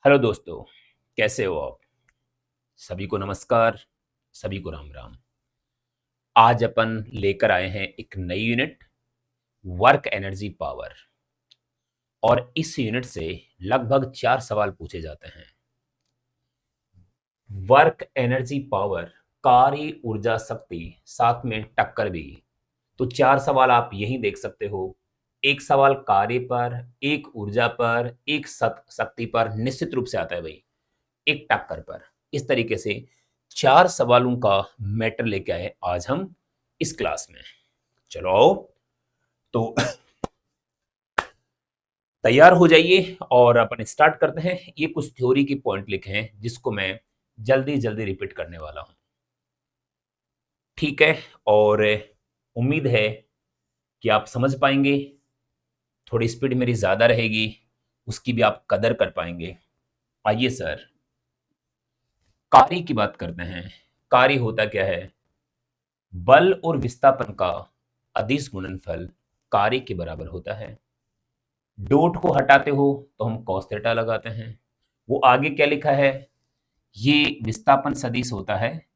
Hello दोस्तों, कैसे हो आप? सभी को नमस्कार, सभी को राम राम। आज अपन लेकर आए हैं एक नई यूनिट, वर्क एनर्जी पावर। और इस यूनिट से लगभग 4 सवाल पूछे जाते हैं। वर्क एनर्जी पावर, कार्य ऊर्जा शक्ति, साथ में टक्कर भी। तो 4 सवाल आप यहीं देख सकते हो। एक सवाल कार्य पर, एक ऊर्जा पर, एक शक्ति पर, निश्चित रूप से आता है भाई एक टक्कर पर। इस तरीके से 4 सवालों का मैटर लेके आए आज हम इस क्लास में। चलो आओ, तो तैयार हो जाइए और अपन स्टार्ट करते हैं। ये कुछ थ्योरी की पॉइंट लिखे हैं जिसको मैं जल्दी जल्दी रिपीट करने वाला हूं, ठीक है? और उम्मीद है कि आप समझ पाएंगे। थोड़ी स्पीड मेरी ज्यादा रहेगी, उसकी भी आप कदर कर पाएंगे। आइए सर, कार्य की बात करते हैं। कार्य होता क्या है? बल और विस्थापन का अदिश गुणनफल कार्य के बराबर होता है। डॉट को हटाते हो तो हम cos थीटा लगाते हैं। वो आगे क्या लिखा है? ये विस्थापन सदिश होता है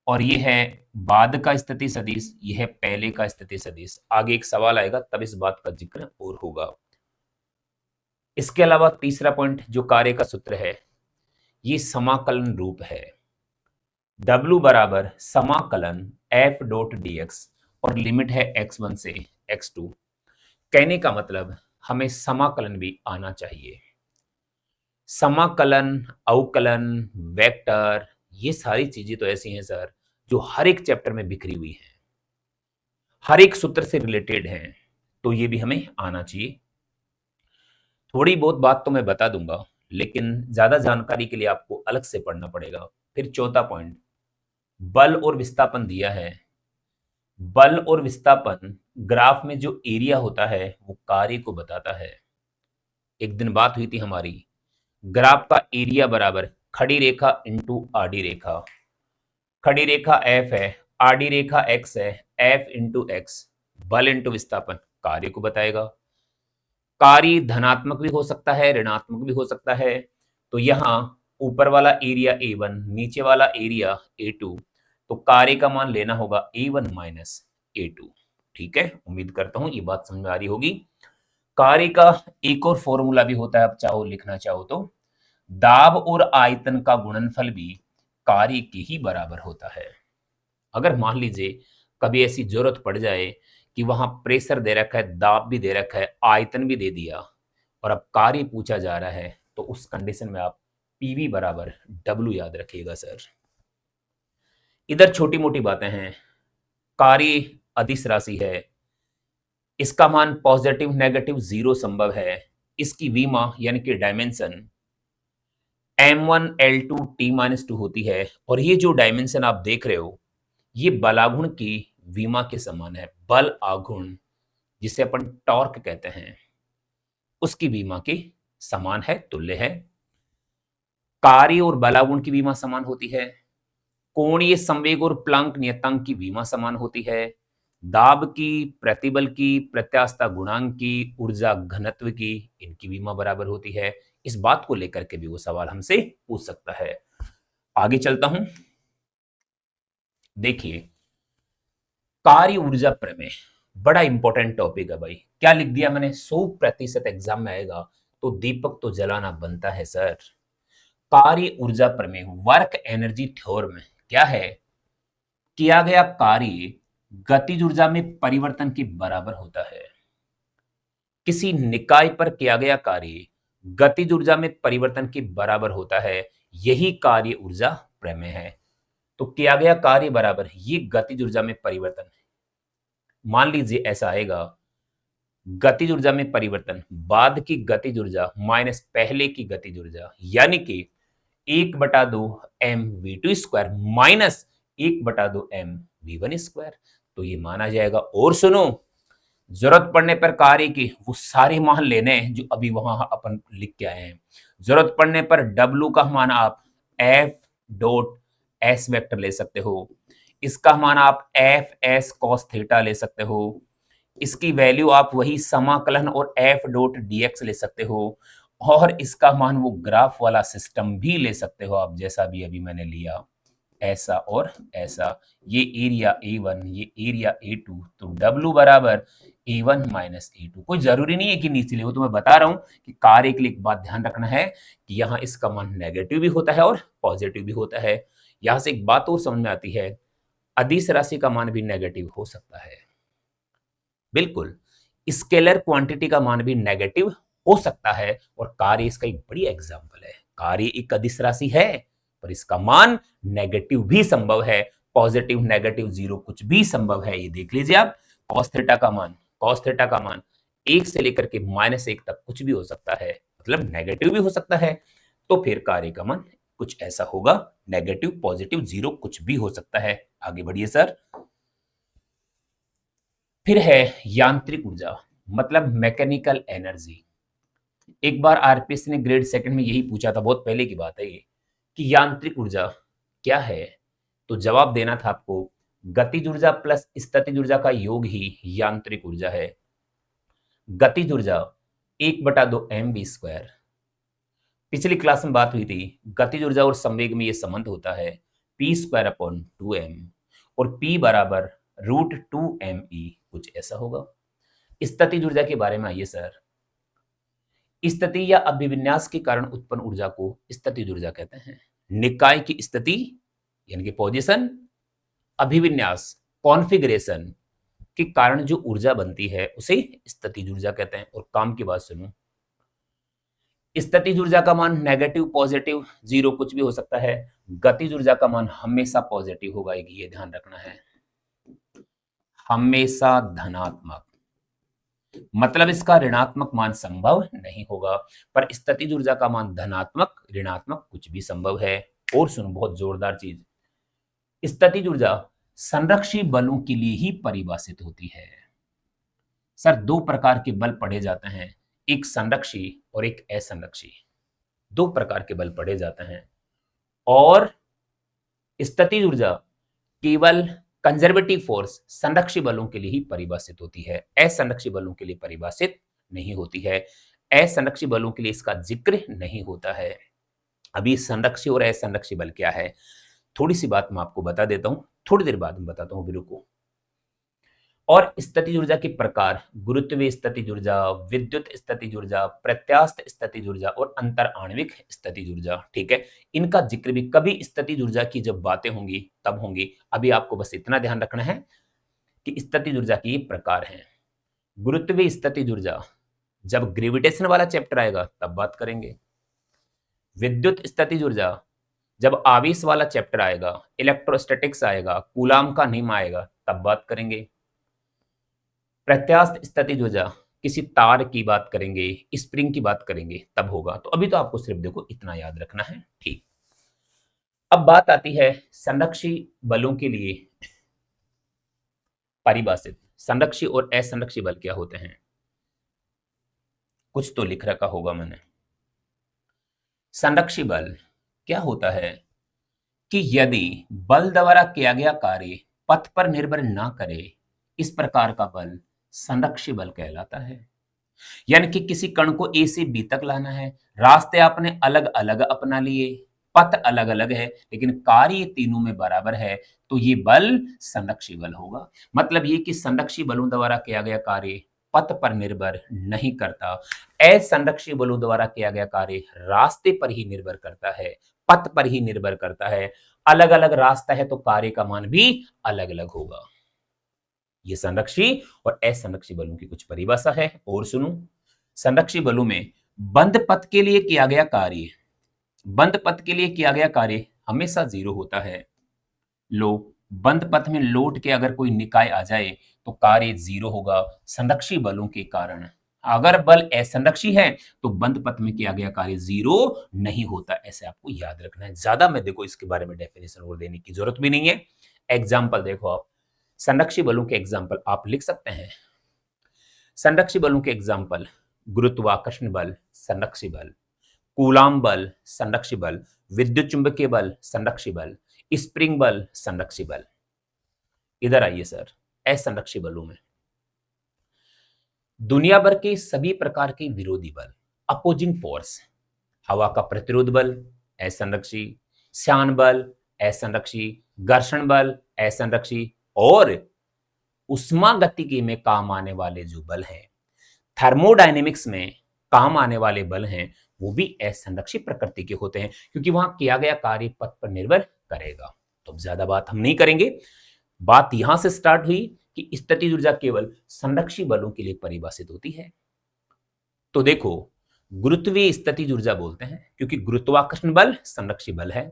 और ये है बाद का स्थिति सदिश, ये है पहले का स्थिति सदिश। आगे एक सवाल आएगा तब इस बात का जिक्र और होगा। इसके अलावा तीसरा पॉइंट जो कार्य का सूत्र है, ये समाकलन रूप है। W बराबर समाकलन f डॉट dx और लिमिट है x1 से x2। कहने का मतलब हमें समाकलन भी आना चाहिए। समाकलन, अवकलन, वेक्टर, ये सारी चीजें तो ऐसी हैं सर जो हर एक चैप्टर में बिखरी हुई हैं, हर एक सूत्र से रिलेटेड हैं, तो ये भी हमें आना चाहिए। थोड़ी बहुत बात तो मैं बता दूंगा, लेकिन ज्यादा जानकारी के लिए आपको अलग से पढ़ना पड़ेगा। फिर चौथा पॉइंट, बल और विस्थापन दिया है। बल और विस्थापन ग्राफ में जो एरिया होता है वो कार्य को बताता है। एक दिन बात हुई थी हमारी, ग्राफ का एरिया बराबर खड़ी रेखा इंटू आडी रेखा। खड़ी रेखा एफ है, आडी रेखा एक्स है, एफ इंटू एक्स, बल इंटू विस्थापन कार्य को बताएगा। कार्य धनात्मक भी हो सकता है, ऋणात्मक भी हो सकता है। तो यहाँ ऊपर वाला एरिया A1, नीचे वाला एरिया A2, तो कार्य का मान लेना होगा A1 माइनस A2। ठीक है, उम्मीद करता हूं ये बात समझ में आ रही होगी। कार्य का एक और फॉर्मूला भी होता है, आप चाहो लिखना चाहो तो, दाब और आयतन का गुणनफल भी कार्य के ही बराबर होता है। अगर मान लीजिए कभी ऐसी जरूरत पड़ जाए कि वहां प्रेशर दे रखा है, दाब भी दे रखा है, आयतन भी दे दिया, और अब कार्य पूछा जा रहा है, तो उस कंडीशन में आप पीवी बराबर डब्ल्यू याद रखिएगा सर। इधर छोटी मोटी बातें हैं। कार्य अदिश राशि है, इसका मान पॉजिटिव नेगेटिव जीरो संभव है। इसकी विमा यानी कि डायमेंशन m1 l2 t-2 होती है, और ये जो डायमेंशन आप देख रहे हो ये बलाघुण की विमा के समान है। बल आघूर्ण, जिसे अपन टॉर्क कहते हैं, उसकी विमा के समान है, तुल्य है। कार्य और बलागुण की विमा समान होती है। कोणीय संवेग और प्लांक नियतांक की विमा समान होती है। दाब की, प्रतिबल की, प्रत्यास्थता गुणांक की, ऊर्जा घनत्व की, इनकी विमा बराबर होती है। इस बात को लेकर के भी वो सवाल हमसे पूछ सकता है। आगे चलता हूं, देखिए कार्य ऊर्जा प्रमेय बड़ा इंपॉर्टेंट टॉपिक है भाई। क्या लिख दिया मैंने? 100% एग्जाम में आएगा तो दीपक तो जलाना बनता है सर। कार्य ऊर्जा प्रमेय, वर्क एनर्जी थ्योरम क्या है? किया गया कार्य गतिज ऊर्जा में परिवर्तन के बराबर होता है। किसी निकाय पर किया गया कार्य गतिज ऊर्जा में परिवर्तन के बराबर होता है, यही कार्य ऊर्जा प्रमेय है। तो किया गया कार्य बराबर ये गतिज ऊर्जा में परिवर्तन है। मान लीजिए ऐसा आएगा, गतिज ऊर्जा में परिवर्तन बाद की गतिज ऊर्जा माइनस पहले की गतिज ऊर्जा, यानी कि 1/2 m v two square minus 1/2 m v one square. तो ये माना जाएगा। और सुनो, जरूरत पड़ने पर कार्य की वो सारे मान लेने हैं जो अभी वहां अपन लिख के आए हैं। जरूरत पड़ने पर डब्ल्यू का मान आप एफ डॉट एस वेक्टर ले सकते हो। इसका मान आप एफ एस कॉस थीटा ले सकते हो। इसकी वैल्यू आप वही समाकलन और एफ डॉट डीएक्स ले सकते हो। और इसका मान वो ग्राफ वाला सिस्टम भी ले सकते हो आप, जैसा भी अभी मैंने लिया, ऐसा और ऐसा। ये एरिया A1, ये एरिया A2, तो W बराबर A1 माइनस A2। कोई जरूरी नहीं है कि नीचे ले, वो तो मैं बता रहा हूं कि कार्य के लिए एक बात ध्यान रखना है कि यहाँ इसका मान नेगेटिव भी होता है और पॉजिटिव भी होता है। यहां से एक बात और समझ में आती है, अदिश राशि का मान भी नेगेटिव हो सकता है। बिल्कुल, स्केलर क्वांटिटी का मान भी नेगेटिव हो सकता है, और कार्य इसका एक बड़ी एग्जांपल है। कार्य एक अदिश राशि है, पर इसका मान नेगेटिव भी संभव है, पॉजिटिव, नेगेटिव, जीरो कुछ भी संभव है। ये देख लीजिए आप, कॉस थीटा का मान 1 से लेकर के -1 तक कुछ भी हो सकता है, मतलब नेगेटिव भी हो सकता है। तो फिर कार्य का मान कुछ ऐसा होगा, नेगेटिव, पॉजिटिव, जीरो कुछ भी हो सकता है। आगे बढ़िए सर। फिर है यांत्रिक ऊर्जा, मतलब मैकेनिकल एनर्जी। एक बार आरपीएस ने ग्रेड सेकंड में यही पूछा था, बहुत पहले की बात है ये, कि यांत्रिक ऊर्जा क्या है। तो जवाब देना था आपको, गतिज ऊर्जा प्लस स्थितिज ऊर्जा का योग ही यांत्रिक ऊर्जा है। गतिज ऊर्जा 1/2 mv²। पिछली क्लास में बात हुई थी, गतिज ऊर्जा और संवेग में ये संबंध होता है p²/2m, और p बराबर √2me, कुछ ऐसा होगा। स्थितिज ऊर्जा के बारे में आइए सर। स्थिति या अभिविन्यास के कारण उत्पन्न ऊर्जा को स्थितिज ऊर्जा कहते हैं। निकाय की स्थिति यानी कि पोजीशन, अभिविन्यास, कॉन्फ़िगरेशन के कारण जो ऊर्जा बनती है उसे स्थितिज ऊर्जा कहते हैं। और काम की बात सुनो, स्थितिज ऊर्जा का मान नेगेटिव, पॉजिटिव, जीरो कुछ भी हो सकता है। गतिज ऊर्जा का मान हमेशा पॉजिटिव होगा, ये ध्यान रखना है, हमेशा धनात्मक, मतलब इसका ऋणात्मक मान संभव नहीं होगा। पर स्थितिज ऊर्जा का मान धनात्मक, ऋणात्मक कुछ भी संभव है। और सुनो, बहुत जोरदार चीज, स्थितिज ऊर्जा संरक्षी बलों के लिए ही परिभाषित होती है। सर, दो प्रकार के बल पढ़े जाते हैं, एक संरक्षी और एक असंरक्षी। दो प्रकार के बल पढ़े जाते हैं, और स्थितिज ऊर्जा केवल कंजर्वेटिव फोर्स संरक्षी बलों के लिए ही परिभाषित होती है, असंरक्षी बलों के लिए परिभाषित नहीं होती है। असंरक्षी बलों के लिए इसका जिक्र नहीं होता है। अभी संरक्षी और असंरक्षी बल क्या है, थोड़ी सी बात मैं आपको बता देता हूं, थोड़ी देर बाद मैं बताता हूं, बिल्कुल। और स्थितिज ऊर्जा के प्रकार, गुरुत्वीय स्थितिज ऊर्जा, विद्युत स्थितिज ऊर्जा, प्रत्यास्थ स्थितिज ऊर्जा और अंतर आणविक स्थितिज ऊर्जा। ठीक है, इनका जिक्र भी कभी स्थितिज ऊर्जा की जब बातें होंगी तब होंगी। अभी आपको बस इतना ध्यान रखना है कि स्थितिज ऊर्जा के ये प्रकार हैं। गुरुत्वीय स्थितिज ऊर्जा जब ग्रेविटेशन वाला चैप्टर आएगा तब बात करेंगे। विद्युत स्थितिज ऊर्जा जब आवेश वाला चैप्टर आएगा, इलेक्ट्रोस्टैटिक्स आएगा, कूलाम का नियम आएगा, तब बात करेंगे। प्रत्यास्थ स्थितिज ऊर्जा किसी तार की बात करेंगे, स्प्रिंग की बात करेंगे, तब होगा। तो अभी तो आपको सिर्फ देखो इतना याद रखना है, ठीक। अब बात आती है संरक्षी बलों के लिए परिभाषित, संरक्षी और असंरक्षी बल क्या होते हैं। कुछ तो लिख रखा होगा मैंने। संरक्षी बल क्या होता है कि यदि बल द्वारा किया गया कार्य पथ पर निर्भर ना करे, इस प्रकार का बल संरक्षी बल कहलाता है। यानी कि किसी कण को ए से बी तक लाना है, रास्ते आपने अलग अलग अपना लिए, पथ अलग अलग है, लेकिन कार्य तीनों में बराबर है, तो ये बल संरक्षी बल होगा। मतलब ये कि संरक्षी बलों द्वारा किया गया कार्य पथ पर निर्भर नहीं करता, असंरक्षी बलों द्वारा किया गया कार्य रास्ते पर ही निर्भर करता है, पथ पर ही निर्भर करता है। अलग अलग रास्ता है तो कार्य का मान भी अलग अलग होगा। ये संरक्षी और असंरक्षी बलों की कुछ परिभाषा है। और सुनो, संरक्षी बलों में बंद पथ के लिए किया गया कार्य, बंद पथ के लिए किया गया कार्य हमेशा जीरो होता है। लो, बंद पथ में लौट के अगर कोई निकाय आ जाए तो कार्य जीरो होगा संरक्षी बलों के कारण। अगर बल असंरक्षी है तो बंद पथ में किया गया कार्य जीरो नहीं होता, ऐसे आपको याद रखना है। ज्यादा मैं देखो इसके बारे में डेफिनेशन और देने की जरूरत भी नहीं है। एग्जाम्पल देखो आप, संरक्षी बलों के एग्जाम्पल आप लिख सकते हैं। संरक्षी बलों के एग्जाम्पल, गुरुत्वाकर्षण बल संरक्षी बल, कूलाम बल संरक्षी बल, विद्युत चुंबकीय बल संरक्षी बल, स्प्रिंग बल संरक्षी बल। इधर आइए सर, असंरक्षी बलों में दुनिया भर के सभी प्रकार के विरोधी बल, अपोजिंग फोर्स, हवा का प्रतिरोध बल असंरक्षी, श्यान बल असंरक्षी, घर्षण बल असंरक्षी, और उष्मा गतिकी में काम आने वाले जो बल हैं, थर्मोडायनेमिक्स में काम आने वाले बल हैं, वो भी असंरक्षी प्रकृति के होते हैं, क्योंकि वहां किया गया कार्य पथ पर निर्भर करेगा। तो अब ज्यादा बात हम नहीं करेंगे। बात यहां से स्टार्ट हुई कि स्थितिज ऊर्जा केवल संरक्षी बलों के लिए परिभाषित होती है। तो देखो, गुरुत्वीय स्थितिज ऊर्जा बोलते हैं क्योंकि गुरुत्वाकर्षण बल संरक्षी बल है।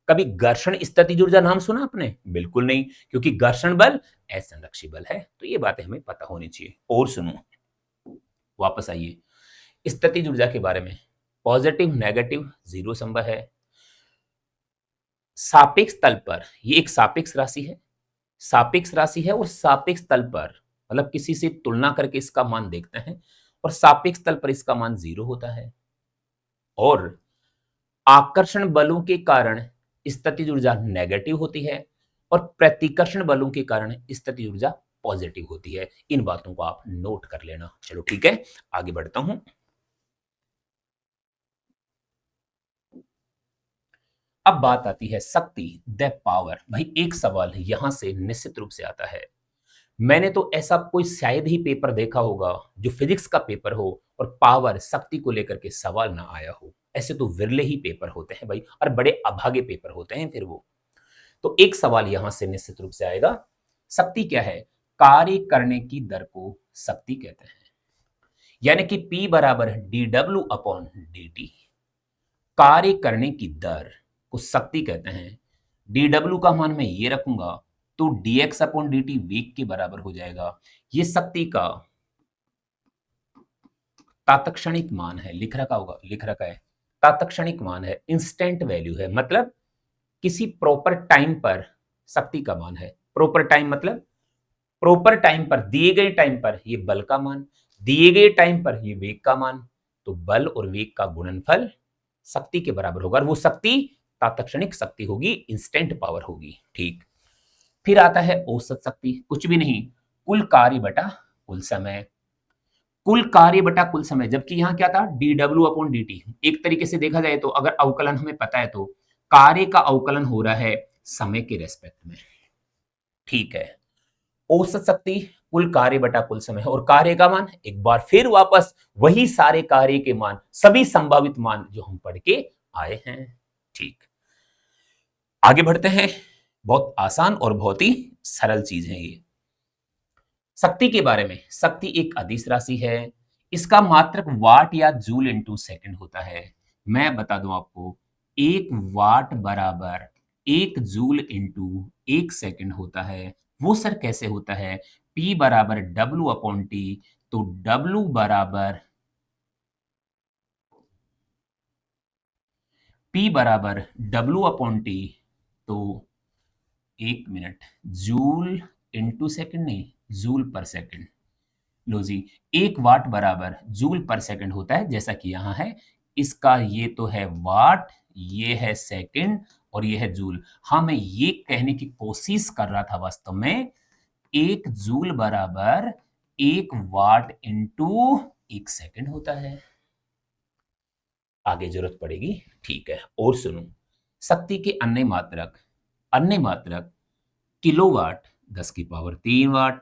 कभी घर्षण स्थितिज ऊर्जा नाम सुना आपने? बिल्कुल नहीं, क्योंकि घर्षण बल असंरक्षी बल है। तो ये बातें हमें पता होनी चाहिए। और सुनो, वापस आइए स्थितिज ऊर्जा के बारे में। पॉजिटिव, नेगेटिव, जीरो संभव है। सापेक्ष तल पर ये एक सापेक्ष राशि है, सापेक्ष राशि है, और सापेक्ष तल पर मतलब किसी से तुलना करके इसका मान देखते हैं, और सापेक्ष तल पर इसका मान जीरो होता है। और आकर्षण बलों के कारण स्थितिज ऊर्जा नेगेटिव होती है, और प्रतिकर्षण बलों के कारण स्थितिज ऊर्जा पॉजिटिव होती है। इन बातों को आप नोट कर लेना। चलो ठीक है, आगे बढ़ता हूं। अब बात आती है शक्ति, द पावर। भाई एक सवाल यहां से निश्चित रूप से आता है। मैंने तो ऐसा कोई शायद ही पेपर देखा होगा जो फिजिक्स का पेपर हो और पावर, शक्ति को लेकर के सवाल ना आया हो। ऐसे तो विरले ही पेपर होते हैं भाई, और बड़े अभागे पेपर होते हैं फिर वो। तो एक सवाल यहां से निश्चित रूप से आएगा, शक्ति क्या है? कार्य करने की दर को शक्ति कहते हैं, यानी कि P बराबर dw अपॉन dt। कार्य करने की दर को शक्ति कहते हैं। dw का मान मैं ये रखूंगा तो dx अपॉन dt वेग के बराबर हो जाएगा। ये शक्ति का तात्क्षणिक मान है, लिख रखा है, तात्क्षणिक मान है, इंस्टेंट वैल्यू है, मतलब किसी प्रॉपर टाइम पर शक्ति का मान है। प्रॉपर टाइम मतलब प्रॉपर टाइम पर, दिए गए टाइम पर ये बल का मान, दिए गए टाइम पर ये वेग का मान। तो बल और वेग का गुणनफल शक्ति के बराबर होगा, और वो शक्ति तात्क्षणिक शक्ति होगी, इंस्टेंट पावर होगी। ठीक, फिर आता है औसत शक्ति। कुछ भी नहीं, कुल कार्य बटा कुल समय, कुल कार्य बटा कुल समय। जबकि यहां क्या था? dw upon dt। एक तरीके से देखा जाए तो अगर अवकलन हमें पता है तो कार्य का अवकलन हो रहा है समय के रेस्पेक्ट में। ठीक है, औसत शक्ति कुल कार्य बटा कुल समय, और कार्य का मान एक बार फिर वापस वही सारे कार्य के मान, सभी संभावित मान जो हम पढ़ के आए हैं। ठीक, आगे बढ़ते हैं। बहुत आसान और बहुत ही सरल चीज है ये। शक्ति के बारे में, शक्ति एक अदिश राशि है। इसका मात्रक वाट या जूल इंटू सेकंड होता है। मैं बता दूं आपको, एक वाट बराबर एक जूल इंटू एक सेकंड होता है। वो सर कैसे होता है? P बराबर W अपॉन टी, तो W बराबर P बराबर W अपॉन टी, तो एक मिनट, जूल इंटू सेकंड नहीं, जूल पर सेकंड। लो जी, एक वाट बराबर जूल पर सेकंड होता है, जैसा कि यहां है। इसका ये तो है वाट, ये है सेकंड, और ये है जूल। हाँ, मैं ये कहने की कोशिश कर रहा था वास्तव में, एक जूल बराबर एक वाट इंटू एक सेकंड होता है। आगे जरूरत पड़ेगी। ठीक है, और सुनो, शक्ति के अन्य मात्रक किलोवाट 10 की पावर 3 वाट,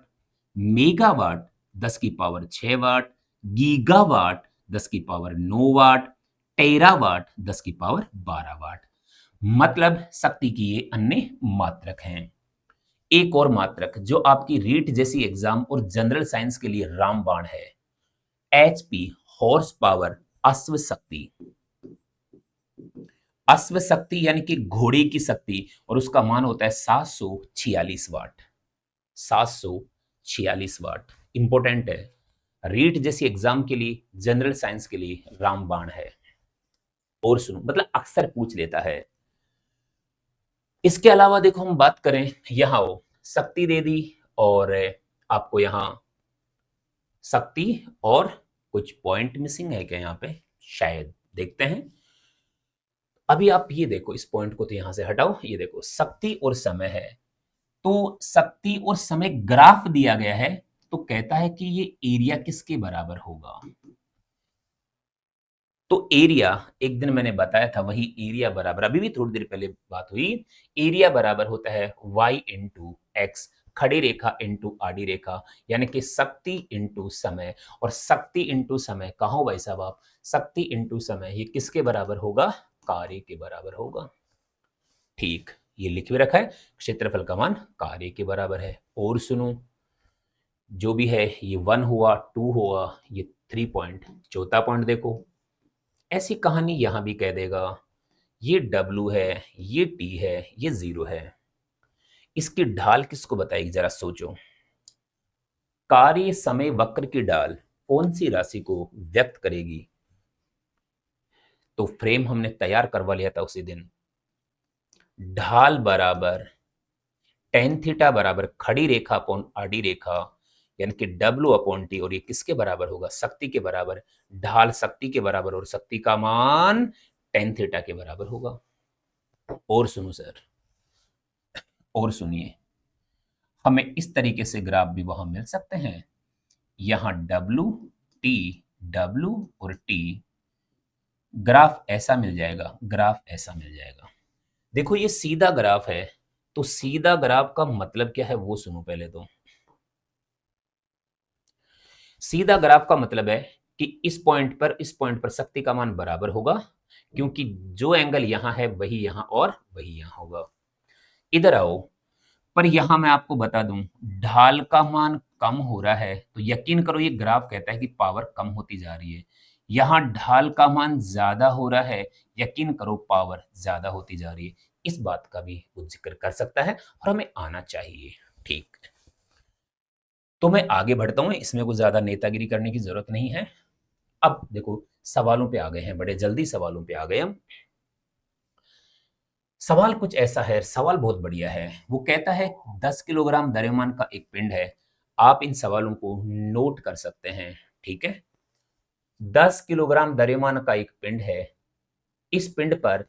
मेगावाट 10 की पावर 6 वाट, गीगावाट 10 की पावर 9 वाट, टेरावाट 10 की पावर 12 वाट। मतलब शक्ति की ये अन्य मात्रक हैं। एक और मात्रक जो आपकी रीट जैसी एग्जाम और जनरल साइंस के लिए रामबाण है, एचपी, हॉर्स पावर, अश्व शक्ति। अश्व शक्ति यानी कि घोड़े की शक्ति, और उसका मान होता है 746 वाट। 746 वाट इंपॉर्टेंट है, रीट जैसी एग्जाम के लिए, जनरल साइंस के लिए रामबाण है। और सुनो, मतलब अक्सर पूछ लेता है। इसके अलावा देखो, हम बात करें, यहां वो शक्ति दे दी, और आपको यहां शक्ति और कुछ पॉइंट मिसिंग है क्या यहां पे? शायद, देखते हैं। अभी आप ये देखो, इस पॉइंट को तो यहां से हटाओ। ये देखो, शक्ति और समय है, तो शक्ति और समय ग्राफ दिया गया है, तो कहता है कि ये एरिया किसके बराबर होगा? तो एरिया एक दिन मैंने बताया था, वही एरिया बराबर, अभी भी थोड़ी देर पहले बात हुई, एरिया बराबर होता है y इंटू एक्स, खड़ी रेखा इंटू आड़ी रेखा, यानी कि शक्ति इंटू समय। और शक्ति इंटू समय कहाँ हो भाई साहब आप, शक्ति इंटू समय ये किसके बराबर होगा, कार्य के बराबर होगा। ठीक, ये लिख भी रखा है, क्षेत्रफल का मान कार्य के बराबर है। और सुनो, जो भी है ये 1 हुआ, 2 हुआ, ये 3 पॉइंट, चौथा पॉइंट देखो, ऐसी कहानी यहां भी कह देगा, ये W है, ये T है, ये 0 है। इसकी ढाल किसको बताएगी, जरा सोचो। कार्य समय वक्र की ढाल कौन सी राशि को व्यक्त करेगी। तो फ्रेम हमने तैयार करवा लिया था उसी दिन। ढाल बराबर टेन थीटा बराबर खड़ी रेखा अपॉन आड़ी रेखा, यानी कि W अपॉन टी, और ये किसके बराबर होगा, शक्ति के बराबर। ढाल शक्ति के बराबर और शक्ति का मान टेन थीटा के बराबर होगा। और सुनो सर, और सुनिए, हमें इस तरीके से ग्राफ भी वहां मिल सकते हैं। यहां W T, W और T, ग्राफ ऐसा मिल जाएगा, ग्राफ ऐसा मिल जाएगा। देखो ये सीधा ग्राफ है, तो सीधा ग्राफ का मतलब क्या है वो सुनो पहले। तो सीधा ग्राफ का मतलब है कि इस पॉइंट पर इस पॉइंट पर शक्ति का मान बराबर होगा, क्योंकि जो एंगल यहां है वही यहां और वही यहां होगा। इधर आओ, पर यहां मैं आपको बता दूं, ढाल का मान कम हो रहा है, तो यकीन करो ये ग्राफ कहता है कि पावर कम होती जा रही है। यहां ढाल का मान ज्यादा हो रहा है, यकीन करो पावर ज्यादा होती जा रही है। इस बात का भी वो जिक्र कर सकता है और हमें आना चाहिए। ठीक, तो मैं आगे बढ़ता हूं, इसमें कुछ ज्यादा नेतागिरी करने की जरूरत नहीं है। अब देखो सवालों पे आ गए हैं, बड़े जल्दी सवालों पे आ गए हम। सवाल कुछ ऐसा है, सवाल बहुत बढ़िया है। वो कहता है 10 किलोग्राम द्रव्यमान का एक पिंड है। आप इन सवालों को नोट कर सकते हैं, ठीक है। 10 किलोग्राम द्रव्यमान का एक पिंड है। इस पिंड पर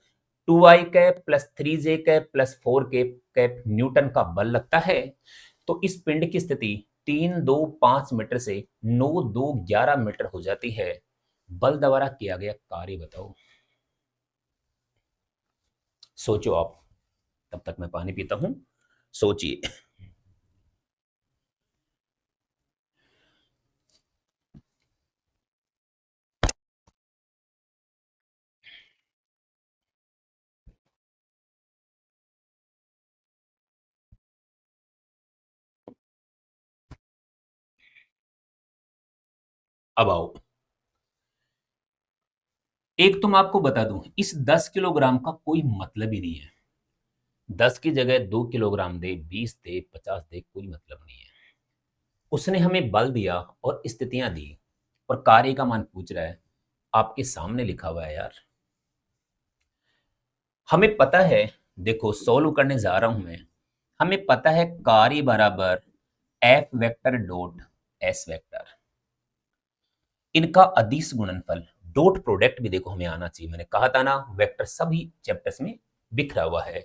2i cap plus 3j cap plus 4k cap Newton का बल लगता है। तो इस पिंड की स्थिति 3-2-5 मीटर से 9-2-11 मीटर हो जाती है। बल द्वारा किया गया कार्य बताओ। सोचो आप, तब तक मैं पानी पीता हूं, सोचिए। अब आओ, एक तो मैं आपको बता दूं, इस 10 किलोग्राम का कोई मतलब ही नहीं है। 10 की जगह 2 किलोग्राम दे, 20 दे, 50 दे, कोई मतलब नहीं है। उसने हमें बल दिया और स्थितियां दी, और कार्य का मान पूछ रहा है। आपके सामने लिखा हुआ है यार, हमें पता है। देखो सोल्व करने जा रहा हूं मैं। हमें पता है कार्य बराबर F vector dot S vector, इनका अदिश गुणनफल, डॉट प्रोडक्ट भी देखो हमें आना चाहिए। मैंने कहा था ना, वेक्टर सभी चैप्टर्स में बिखरा हुआ है।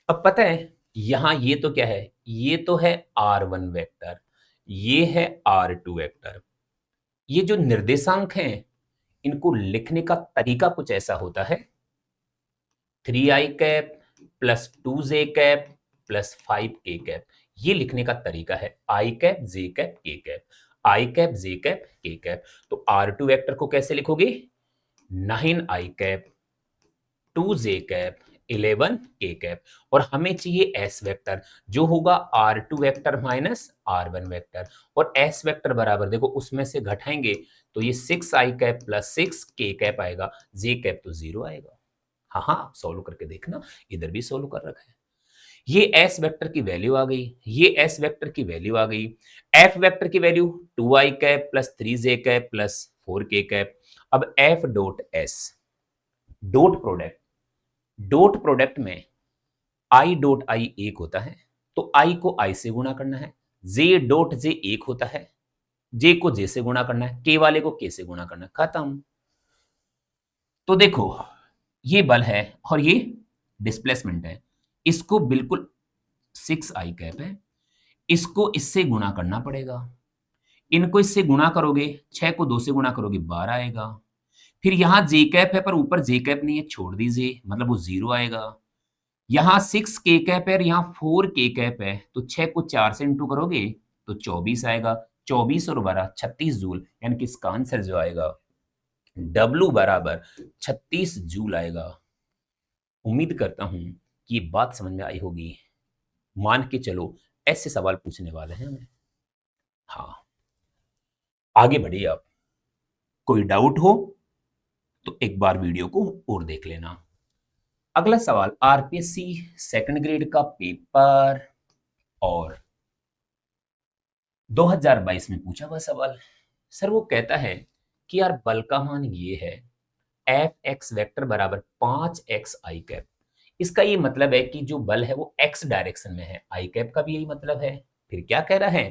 अब पता है यहां ये तो क्या है, ये तो है R1 वेक्टर, ये है R2 वेक्टर। ये जो निर्देशांक हैं, इनको लिखने का तरीका कुछ ऐसा होता है, 3i cap plus 2j cap plus 5k cap. ये लिखने का तरीका है, i cap j cap k cap, i cap j cap k cap. तो R2 वेक्टर को कैसे लिखोगे, 9i cap 2j cap 11k cap. और हमें चाहिए s वेक्टर, जो होगा R2 vector minus R1 vector. और s वेक्टर बराबर देखो उसमें से घटाएंगे तो ये 6i cap plus 6k cap आएगा, j कैप तो 0 आएगा। हाँ हाँ, सोल्व करके देखना, इधर भी सोल्व कर रखा है। ये s वेक्टर की वैल्यू आ गई, ये s वेक्टर की वैल्यू आ गई। f वेक्टर की value 2i cap plus 3j cap plus 4k cap. अब f dot s, dot product, dot product में i डॉट i एक होता है, तो i को i से गुणा करना है। j डॉट j एक होता है, j को j से गुणा करना है, k वाले को k से गुणा करना है, खत्म। तो देखो ये बल है और ये डिस्प्लेसमेंट है, इसको बिल्कुल 6i कैप है, इसको इससे गुणा करना पड़ेगा। इनको इससे गुणा करोगे, 6 को 2 से गुणा करोगे 12 आएगा। फिर यहाँ जे कैप है पर ऊपर जे कैप नहीं है, छोड़ दीजिए, मतलब वो 0 आएगा। यहाँ 6 के कैप है और यहाँ 4 के कैप है, तो 6 को 4 से इंटू करोगे तो 24 आएगा। 24 और 12 36 जूल, यानी कि इसका आंसर जो आएगा W बराबर 36 जूल आएगा। उम्मीद करता हूं कि ये बात समझ में आई होगी। मान के चलो ऐसे सवाल पूछने वाले हैं हमें। हाँ, आगे बढ़िए आप। कोई डाउट हो तो एक बार वीडियो को और देख लेना। अगला सवाल आरपीएससी सेकंड ग्रेड का पेपर और 2022 में पूछा हुआ सवाल। सर वो कहता है कि यार बल का मान ये है एफ एक्स वेक्टर बराबर 5x आई कैप। इसका ये मतलब है कि जो बल है वो x डायरेक्शन में है, आई कैप का भी यही मतलब है। फिर क्या कह रहा है,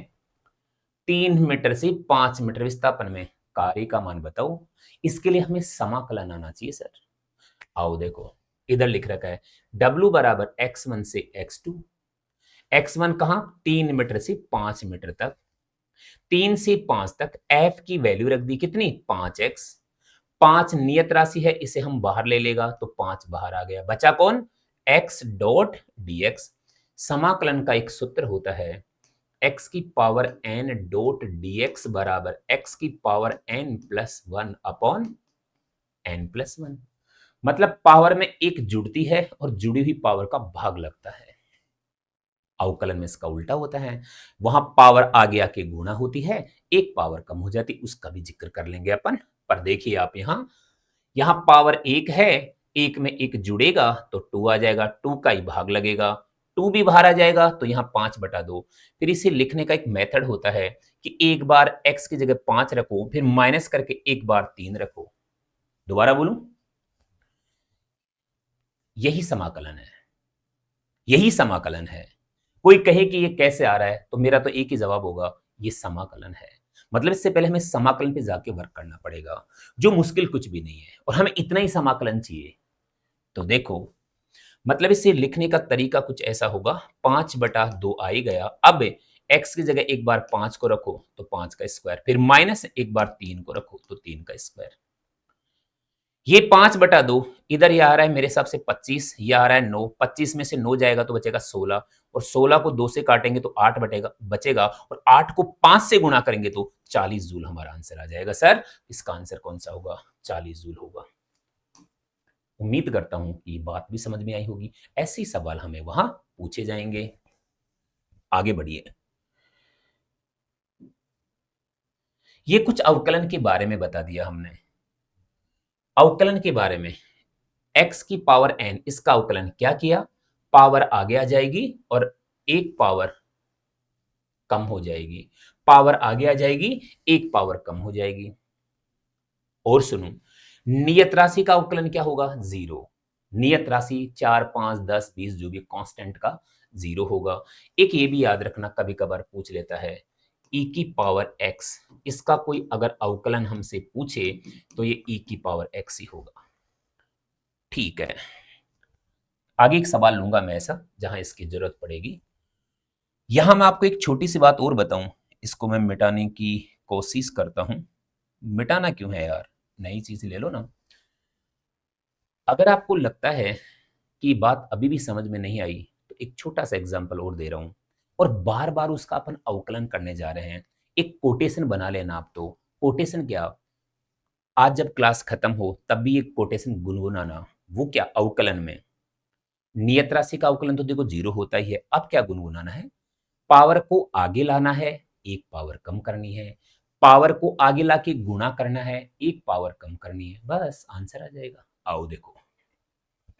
3 मीटर से 5 मीटर विस्थापन में कार्य का मान बताओ। इसके लिए हमें समाकलन आना चाहिए सर। आओ देखो, इधर लिख रखा है W बराबर x1 से x2। x1 कहां, 3 मीटर से 5 मीटर तक। 3 से 5 तक f की वैल्यू रख दी कितनी, 5x। 5 नियत राशि है, इसे हम बाहर ले लेगा तो 5 बाहर आ गया, बचा कौन, x डॉट dx। समाकलन का एक सूत्र होता है x की पावर n डॉट dx बराबर x की power n plus 1 upon n plus 1। मतलब पावर में एक जुड़ती है और जुड़ी हुई पावर का भाग लगता है। अवकलन में इसका उल्टा होता है, वहां पावर आगे आके गुणा होती है, एक पावर कम हो जाती, उसका भी जिक्र कर लेंगे अपन। पर देखिए आप यहां पावर एक है, एक में एक जुड़ेगा तो 2 आ जाएगा, 2 का ही भाग लगेगा, 2 भी बाहर आ जाएगा तो यहां 5/2। फिर इसे लिखने का एक मेथड होता है कि एक बार x की जगह 5 रखो, फिर माइनस करके एक बार 3 रखो। दोबारा बोलूं, यही समाकलन है, यही समाकलन है। कोई कहे कि ये कैसे आ रहा है तो मेरा तो एक ही जवाब होगा, ये समाकलन है। मतलब इससे पहले हमें समाकलन पे जाके वर्क करना पड़ेगा, जो मुश्किल कुछ भी नहीं है, और हमें इतना ही समाकलन चाहिए। तो देखो, मतलब इसे लिखने का तरीका कुछ ऐसा होगा, 5/2 आ ही गया। अब x की जगह एक बार 5 को रखो तो 5 का स्क्वायर, फिर माइनस एक बार 3 को रखो तो 3 का स्क्वायर। ये 5/2 इधर ये आ रहा है मेरे हिसाब से 25, ये आ रहा है 9। 25 में से 9 जाएगा तो बचेगा 16, और 16 को 2 से काटेंगे तो 8 बचेगा, और 8 को 5 से गुणा करेंगे तो 40 जूल हमारा आंसर आ जाएगा। सर इसका आंसर कौन सा होगा, 40 जूल होगा। उम्मीद करता हूं कि बात भी समझ में आई होगी। ऐसे ही सवाल हमें वहां पूछे जाएंगे। आगे बढ़िए, ये कुछ अवकलन के बारे में बता दिया हमने। अवकलन के बारे में, x की पावर n, इसका अवकलन क्या किया, पावर आगे आ जाएगी और एक पावर कम हो जाएगी, पावर आगे आ जाएगी, एक पावर कम हो जाएगी। और सुनो, नियत राशि का अवकलन क्या होगा, 0। नियत राशि 4 5 10 20 जो भी कांस्टेंट का 0 होगा। एक ये भी याद रखना, कभी कभार पूछ लेता है e की पावर x, इसका कोई अगर अवकलन हमसे पूछे तो ये e की पावर x ही होगा। ठीक है, आगे एक सवाल लूंगा मैं ऐसा जहां इसकी जरूरत पड़ेगी। यहां मैं आपको एक छोटी सी बात और बताऊं, इसको मैं मिटाने की कोशिश करता हूं। मिटाना क्यों है यार, नई चीज ले लो ना। अगर आपको लगता है कि बात अभी भी समझ में नहीं आई तो एक छोटा सा एग्जांपल और दे रहा हूं, और बार बार उसका अपन अवकलन करने जा रहे हैं। एक कोटेशन बना लेना आप। तो कोटेशन क्या, आज जब क्लास खत्म हो तब भी एक कोटेशन गुनगुनाना। वो क्या, अवकलन में नियत राशि का अवकलन तो देखो 0 होता ही है। अब क्या गुनगुनाना है, पावर को आगे लाना है, एक पावर कम करनी है, पावर को आगे लाके गुणा करना है, एक पावर कम करनी है, बस आंसर आ जाएगा। आओ देखो,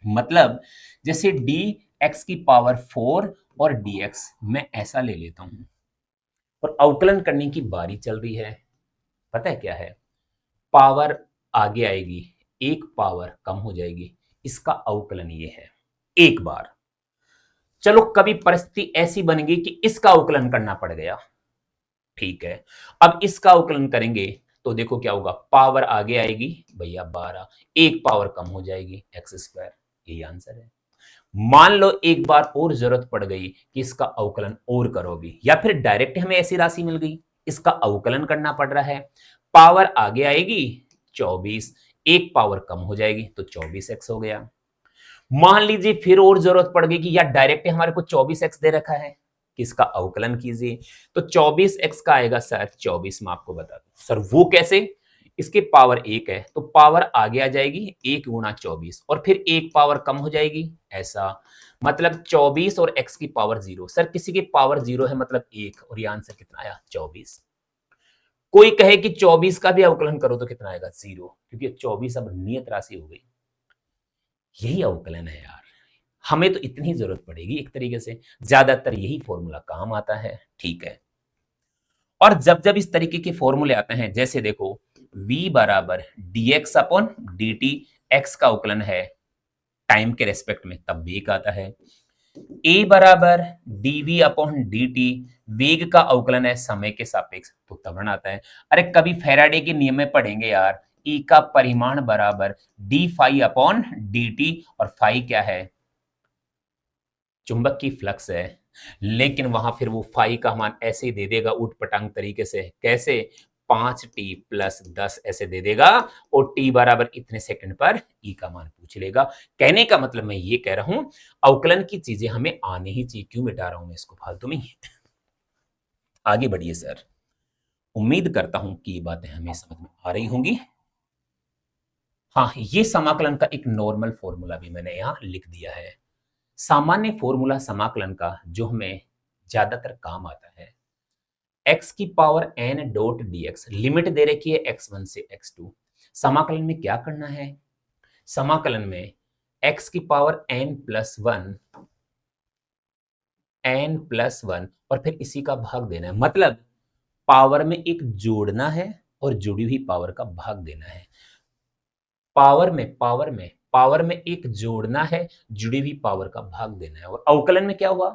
मतलब जैसे डी एक्स की पावर 4 और dx मैं ऐसा ले लेता हूं, और अवकलन करने की बारी चल रही है। पता है क्या है, पावर आगे आएगी, एक पावर कम हो जाएगी, इसका अवकलन ये है एक बार। चलो कभी परिस्थिति ऐसी बनेगी कि इसका अवकलन करना पड़ गया, ठीक है, अब इसका अवकलन करेंगे तो देखो क्या होगा, पावर आगे आएगी भैया 12, एक पावर कम हो जाएगी एक्स स्क्वायर। यही आंसर है। मान लो एक बार और जरूरत पड़ गई कि इसका अवकलन और करो भी, या फिर डायरेक्ट हमें ऐसी राशि मिल गई, इसका अवकलन करना पड़ रहा है, पावर आगे आएगी 24, एक पावर कम हो जाएगी तो 24x हो गया। मान लीजिए फिर और जरूरत पड़ गई कि यार डायरेक्ट हमारे को 24x दे रखा है कि इसका अवकलन कीजिए, तो 24x का आएगा सर 24। मैं आपको बता दूं सर वो कैसे, इसके पावर 1 है तो पावर आगे आ जाएगी 1 गुणा 24 और फिर एक पावर कम हो जाएगी, ऐसा मतलब 24 और x की पावर 0। सर किसी की पावर 0 है मतलब 1 और ये आंसर कितना आया 24। कोई कहे कि 24 का भी अवकलन करो तो कितना आएगा 0, क्योंकि 24 अब नियत राशि हो गई। यही अवकलन है यार, हमें तो इतनी जरूरत पड़ेगी एक तरीके से, ज्यादातर यही फॉर्मूला काम आता है, ठीक है। और जब जब इस तरीके के फॉर्मूले आते हैं, जैसे देखो v बराबर dx अपॉन dt, x का अवकलन है टाइम के रेस्पेक्ट में, तब वेग आता है। a बराबर dv अपॉन dt, वेग का अवकलन है समय के सापेक्ष, तो त्वरण आता है। अरे कभी फैराडे के नियम में पढ़ेंगे यार, E का परिमाण बराबर d फाई अपॉन dt, और फाई क्या है, चुंबक की फ्लक्स है। लेकिन वहां फिर वो फाई का मान ऐसे ही दे देगा उटपटांग तरीके से, कैसे 5t प्लस 10 ऐसे दे देगा, और t बराबर इतने सेकंड पर ई का मान पूछ लेगा। कहने का मतलब मैं ये कह रहा हूं अवकलन की चीजें हमें आने ही चाहिए, क्यों मिटा रहा हूं मैं इसको फालतू में। आगे बढ़िए सर, उम्मीद करता हूं कि ये बातें हमें समझ में आ रही होंगी। हाँ, ये समाकलन का एक नॉर्मल फॉर्मूला भी मैंने यहां लिख दिया है। सामान्य फॉर्मूला समाकलन का जो हमें ज्यादातर काम आता है, x की power n dot dx, limit दे रखी है x1 से x2। समाकलन में क्या करना है, समाकलन में x की पावर n प्लस वन और फिर इसी का भाग देना है, मतलब पावर में एक जोड़ना है और जुड़ी हुई पावर का भाग देना है। पावर में एक जोड़ना है, जुड़ी हुई पावर का भाग देना है। और अवकलन में क्या हुआ,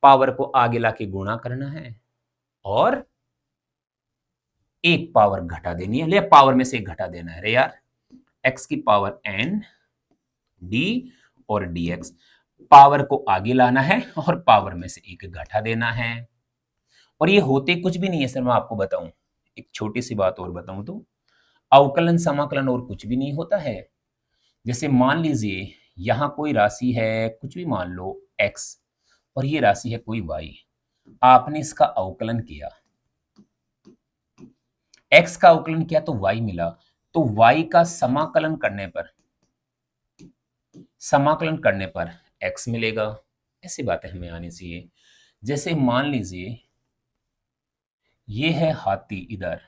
पावर को आगे लाके गुणा करना है और एक पावर घटा देनी है, ले पावर में से एक घटा देना है। रे यार, x की पावर n d और dx, पावर को आगे लाना है और पावर में से एक घटा देना है। और ये होते कुछ भी नहीं है सर, मैं आपको बताऊं एक छोटी सी बात और बताऊं तो, अवकलन समाकलन और कुछ भी नहीं होता है। जैसे मान लीजिए यहां कोई राशि है, कुछ भी मान लो x, और ये राशि है कोई y, आपने इसका अवकलन किया, x का अवकलन किया तो y मिला, तो y का समाकलन करने पर x मिलेगा। ऐसी बातें हमें आनी चाहिए। जैसे मान लीजिए ये है हाथी इधर,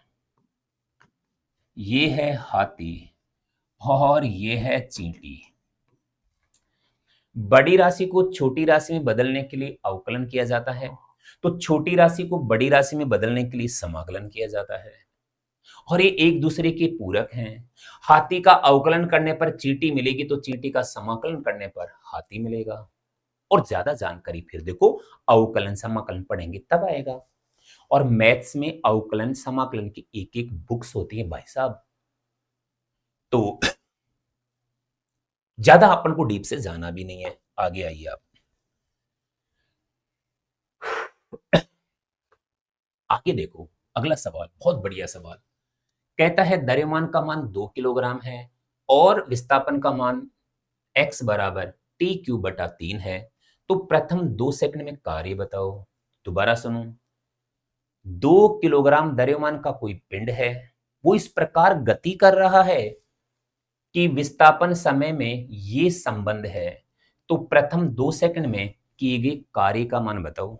ये है हाथी और ये है चींटी। बड़ी राशि को छोटी राशि में बदलने के लिए अवकलन किया जाता है, तो छोटी राशि को बड़ी राशि में बदलने के लिए समाकलन किया जाता है, और ये एक दूसरे के पूरक हैं। हाथी का अवकलन करने पर चींटी मिलेगी, तो चींटी का समाकलन करने पर हाथी मिलेगा। और ज्यादा जानकारी फिर देखो अवकलन समाकलन पढ़ेंगे तब आएगा। और मैथ्स में अवकलन समाकलन की एक एक बुक्स होती है भाई साहब, तो ज्यादा अपन को डीप से जाना भी नहीं है। आगे आइए आप, आगे देखो अगला सवाल, बहुत बढ़िया सवाल। कहता है द्रव्यमान का मान 2 किलोग्राम है और विस्थापन का मान x बराबर टी क्यूब बटा 3 है, तो प्रथम 2 सेकंड में कार्य बताओ। दोबारा सुनो, 2 किलोग्राम द्रव्यमान का कोई पिंड है, वो इस प्रकार गति कर रहा है कि विस्थापन समय में ये संबंध है, तो प्रथम 2 सेकंड में किए गए कार्य का मान बताओ।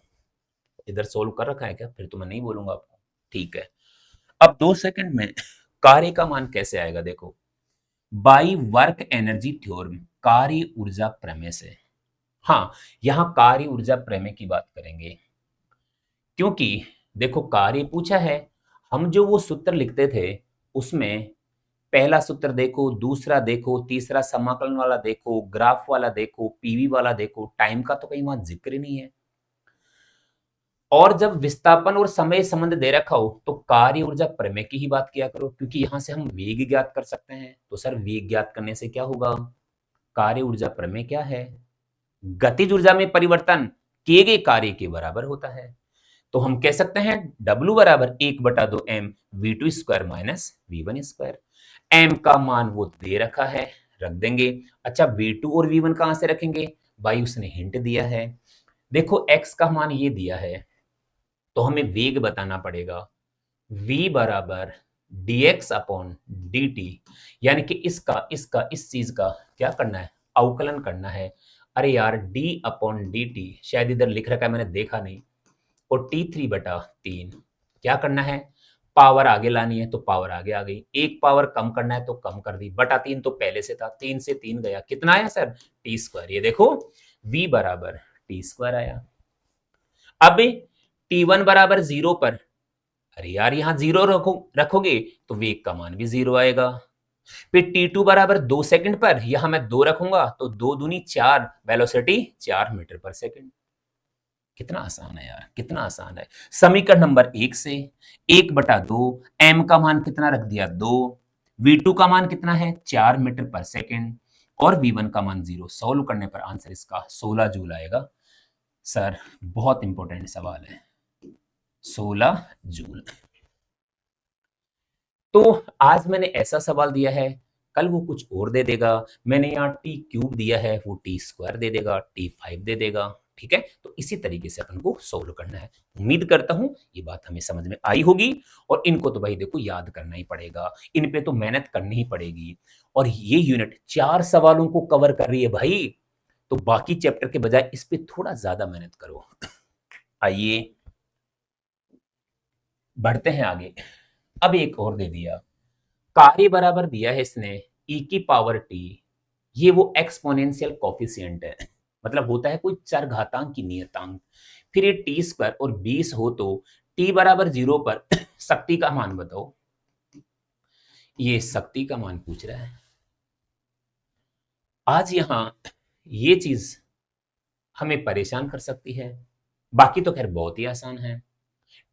इधर सोल्व कर रखा है क्या, फिर तो मैं नहीं बोलूंगा आपको, ठीक है। अब 2 सेकंड में कार्य का मान कैसे आएगा, देखो बाई वर्क एनर्जी थ्योरम, कार्य ऊर्जा प्रमेय से। हाँ, यहां कार्य ऊर्जा प्रमेय की बात करेंगे, क्योंकि देखो कार्य पूछा है, हम जो वो सूत्र लिखते थे उसमें पहला सूत्र देखो, दूसरा देखो, तीसरा समाकलन वाला देखो, ग्राफ वाला देखो, पीवी वाला देखो, टाइम का तो कहीं वहां जिक्र ही नहीं है। और जब विस्थापन और समय संबंध दे रखा हो तो कार्य ऊर्जा प्रमेय की ही बात किया करो, क्योंकि यहां से हम वेग ज्ञात कर सकते हैं। तो सर वेग ज्ञात करने से क्या होगा, कार्य ऊर्जा प्रमेय क्या है, गतिज ऊर्जा में परिवर्तन किए गए कार्य के बराबर होता है। तो हम कह सकते हैं W बराबर 1/2 m v2 square minus v1 square. M का मान वो दे रखा है, रख देंगे। अच्छा V2 और V1 कहां से रखेंगे भाई, उसने हिंट दिया है। देखो x का मान ये दिया है, तो हमें वेग बताना पड़ेगा। v बराबर dx अपॉन dt, यानी कि इसका इसका इस चीज का क्या करना है, अवकलन करना है। अरे यार d अपॉन dt शायद इधर लिख रखा है, मैंने देखा नहीं। और T3/3 क्या करना है, पावर आगे लानी है तो पावर आगे आ गई, एक पावर कम करना है तो कम कर दी, बटा 3 तो पहले से था, 3 से 3 गया, कितना आया सर, t²। ये देखो v बराबर t² आया। अब t1 बराबर 0 पर, अरे यार यहां 0 रखोगे तो वेग का मान भी 0 आएगा। फिर t2 बराबर 2 सेकंड पर, यहां मैं 2 रखूंगा तो 2 दूनी 4, वेलोसिटी 4 मीटर पर सेकंड। कितना आसान है यार, कितना आसान है। समीकरण नंबर 1 से 1/2, m का मान कितना रख दिया 2, v2 का मान कितना है 4 मीटर पर सेकंड, और v1 का मान 0। सॉल्व करने पर आंसर इसका 16 जूल आएगा। सर बहुत इंपॉर्टेंट सवाल है, 16 जूल। तो आज मैंने ऐसा सवाल दिया है, कल वो कुछ और दे देगा। मैंने यहाँ t³ दिया है, वो t² दे देगा, t5 दे देगा। ठीक है, तो इसी तरीके से अपन को सोल्व करना है। उम्मीद करता हूं ये बात हमें समझ में आई होगी। और इनको तो भाई देखो याद करना ही पड़ेगा, इन पे तो मेहनत करनी ही पड़ेगी। और ये यूनिट 4 सवालों को कवर कर रही है भाई, तो बाकी चैप्टर के बजाय इस पे थोड़ा ज्यादा मेहनत करो। आइए बढ़ते हैं आगे। अब एक और दे दिया, कार्य बराबर दिया है इसने e की पावर t, ये वो एक्सपोनेंशियल कॉफिशिएंट है, मतलब होता है कोई चरघातांक की नियतांक। फिर ये t² और 20 हो तो t बराबर 0 पर शक्ति का मान बताओ। ये शक्ति का मान पूछ रहा है। आज यहां ये चीज हमें परेशान कर सकती है, बाकी तो खैर बहुत ही आसान है।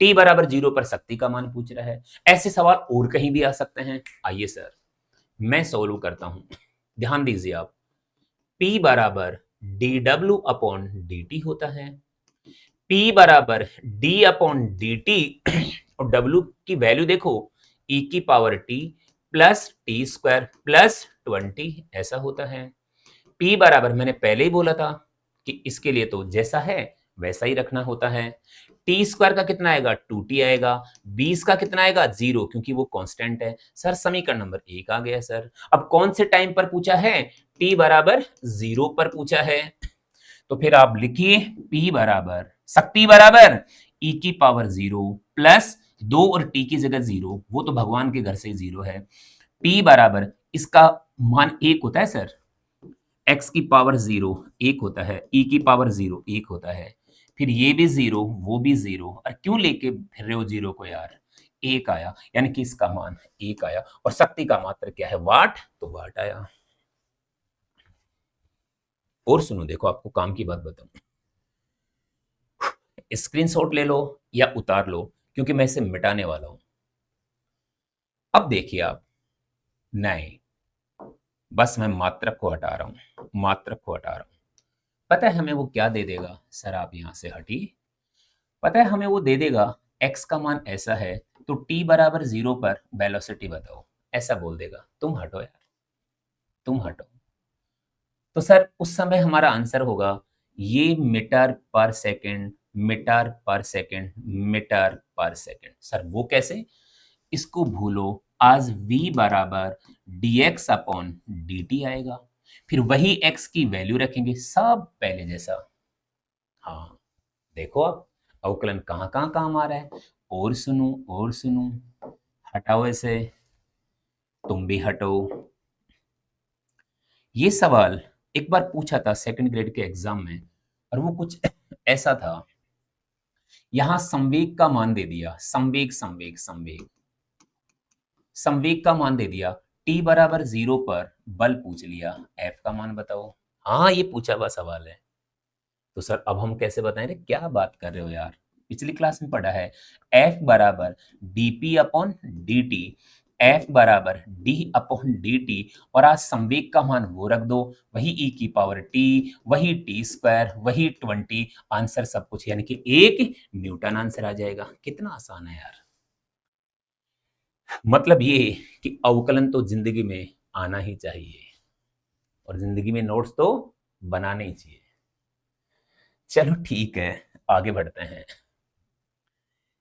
t बराबर 0 पर शक्ति का मान पूछ रहा है, ऐसे सवाल और कहीं भी आ सकते हैं। आइए सर मैं सोल्व करता हूं, ध्यान दीजिए आप। P बराबर dw अपॉन dt होता है, P बराबर d अपॉन dt और w की वैल्यू देखो e की power t plus t² plus 20 ऐसा होता है। P बराबर मैंने पहले ही बोला था कि इसके लिए तो जैसा है वैसा ही रखना होता है। t² का कितना आएगा 2t आएगा, 20 का कितना आएगा 0, क्योंकि वो कांस्टेंट है। सर समीकरण नंबर 1 आ गया सर। अब कौन से टाइम पर पूछा है, t बराबर 0 पर पूछा है, तो फिर आप लिखिए p बराबर शक्ति बराबर e की पावर 0 प्लस 2 और t की जगह 0, वो तो भगवान के घर से 0 है। p बराबर इसका मान 1 होता है सर, x की पावर 0 1 होता है, e की पावर 0 1 होता है, फिर ये भी 0 वो भी 0, और क्यों लेके फिर रहे हो 0 को यार, 1 आया, यानी कि इसका मान 1 आया। और शक्ति का मात्रा क्या है वाट, तो वाट आया। और सुनो देखो आपको काम की बात बताऊं, स्क्रीनशॉट ले लो या उतार लो, क्योंकि मैं इसे मिटाने वाला हूं। अब देखिए आप, नहीं बस मैं मात्रक को हटा रहा हूं, मात्रक को हटा रहा हूं। पता है हमें वो क्या दे देगा, सर आप यहां से हटिए। पता है हमें वो दे देगा x का मान ऐसा है, तो t बराबर 0 पर वेलोसिटी बताओ, ऐसा बोल देगा। तुम हटो यार, तुम हटो। तो सर उस समय हमारा आंसर होगा ये मीटर पर सेकंड, मीटर पर सेकंड, मीटर पर सेकंड। सर वो कैसे, इसको भूलो, आज v बराबर dx अपॉन dt आएगा, फिर वही x की वैल्यू रखेंगे, सब पहले जैसा। हाँ देखो अब अवकलन कहाँ कहाँ काम आ रहा है। और सुनो, और सुनो, हटाओ ऐसे, तुम भी हटो। ये सवाल एक बार पूछा था सेकंड ग्रेड के एग्जाम में, और वो कुछ ऐसा था। यहां संवेग का मान दे दिया, संवेग संवेग संवेग, संवेग का मान दे दिया, t बराबर 0 पर बल पूछ लिया, f का मान बताओ। हाँ ये पूछा हुआ सवाल है। तो सर अब हम कैसे बताएं रे, क्या बात कर रहे हो यार, पिछली क्लास में पढ़ा है, F बराबर dp अपॉन dt, F बराबर d अपॉन dt, और आज संवेग का मान वो रख दो, वही e की पावर t, वही t², वही 20, आंसर सब कुछ, यानी कि 1 न्यूटन आंसर आ जाएगा। कितना आसान है यार। मतलब ये कि अवकलन तो जिंदगी में आना ही चाहिए और जिंदगी में नोट्स तो बनाने ही चाहिए। चलो ठीक है, आगे बढ़ते हैं।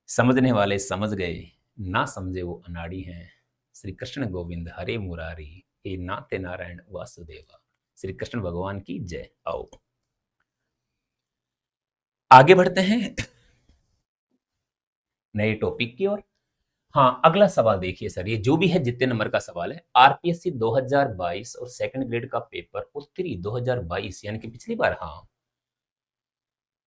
समझने वाले समझ गए, ना समझे वो अनाड़ी हैं। श्री कृष्ण गोविंद हरे मुरारी, हे नाते नारायण वासुदेवा। श्री कृष्ण भगवान की जय। आओ आगे बढ़ते हैं नए टॉपिक की ओर। हाँ, अगला सवाल देखिए सर, ये जो भी है जितने नंबर का सवाल है, आरपीएससी 2022 और सेकंड ग्रेड का पेपर उत्तरी 2022 यानी कि पिछली बार। हाँ,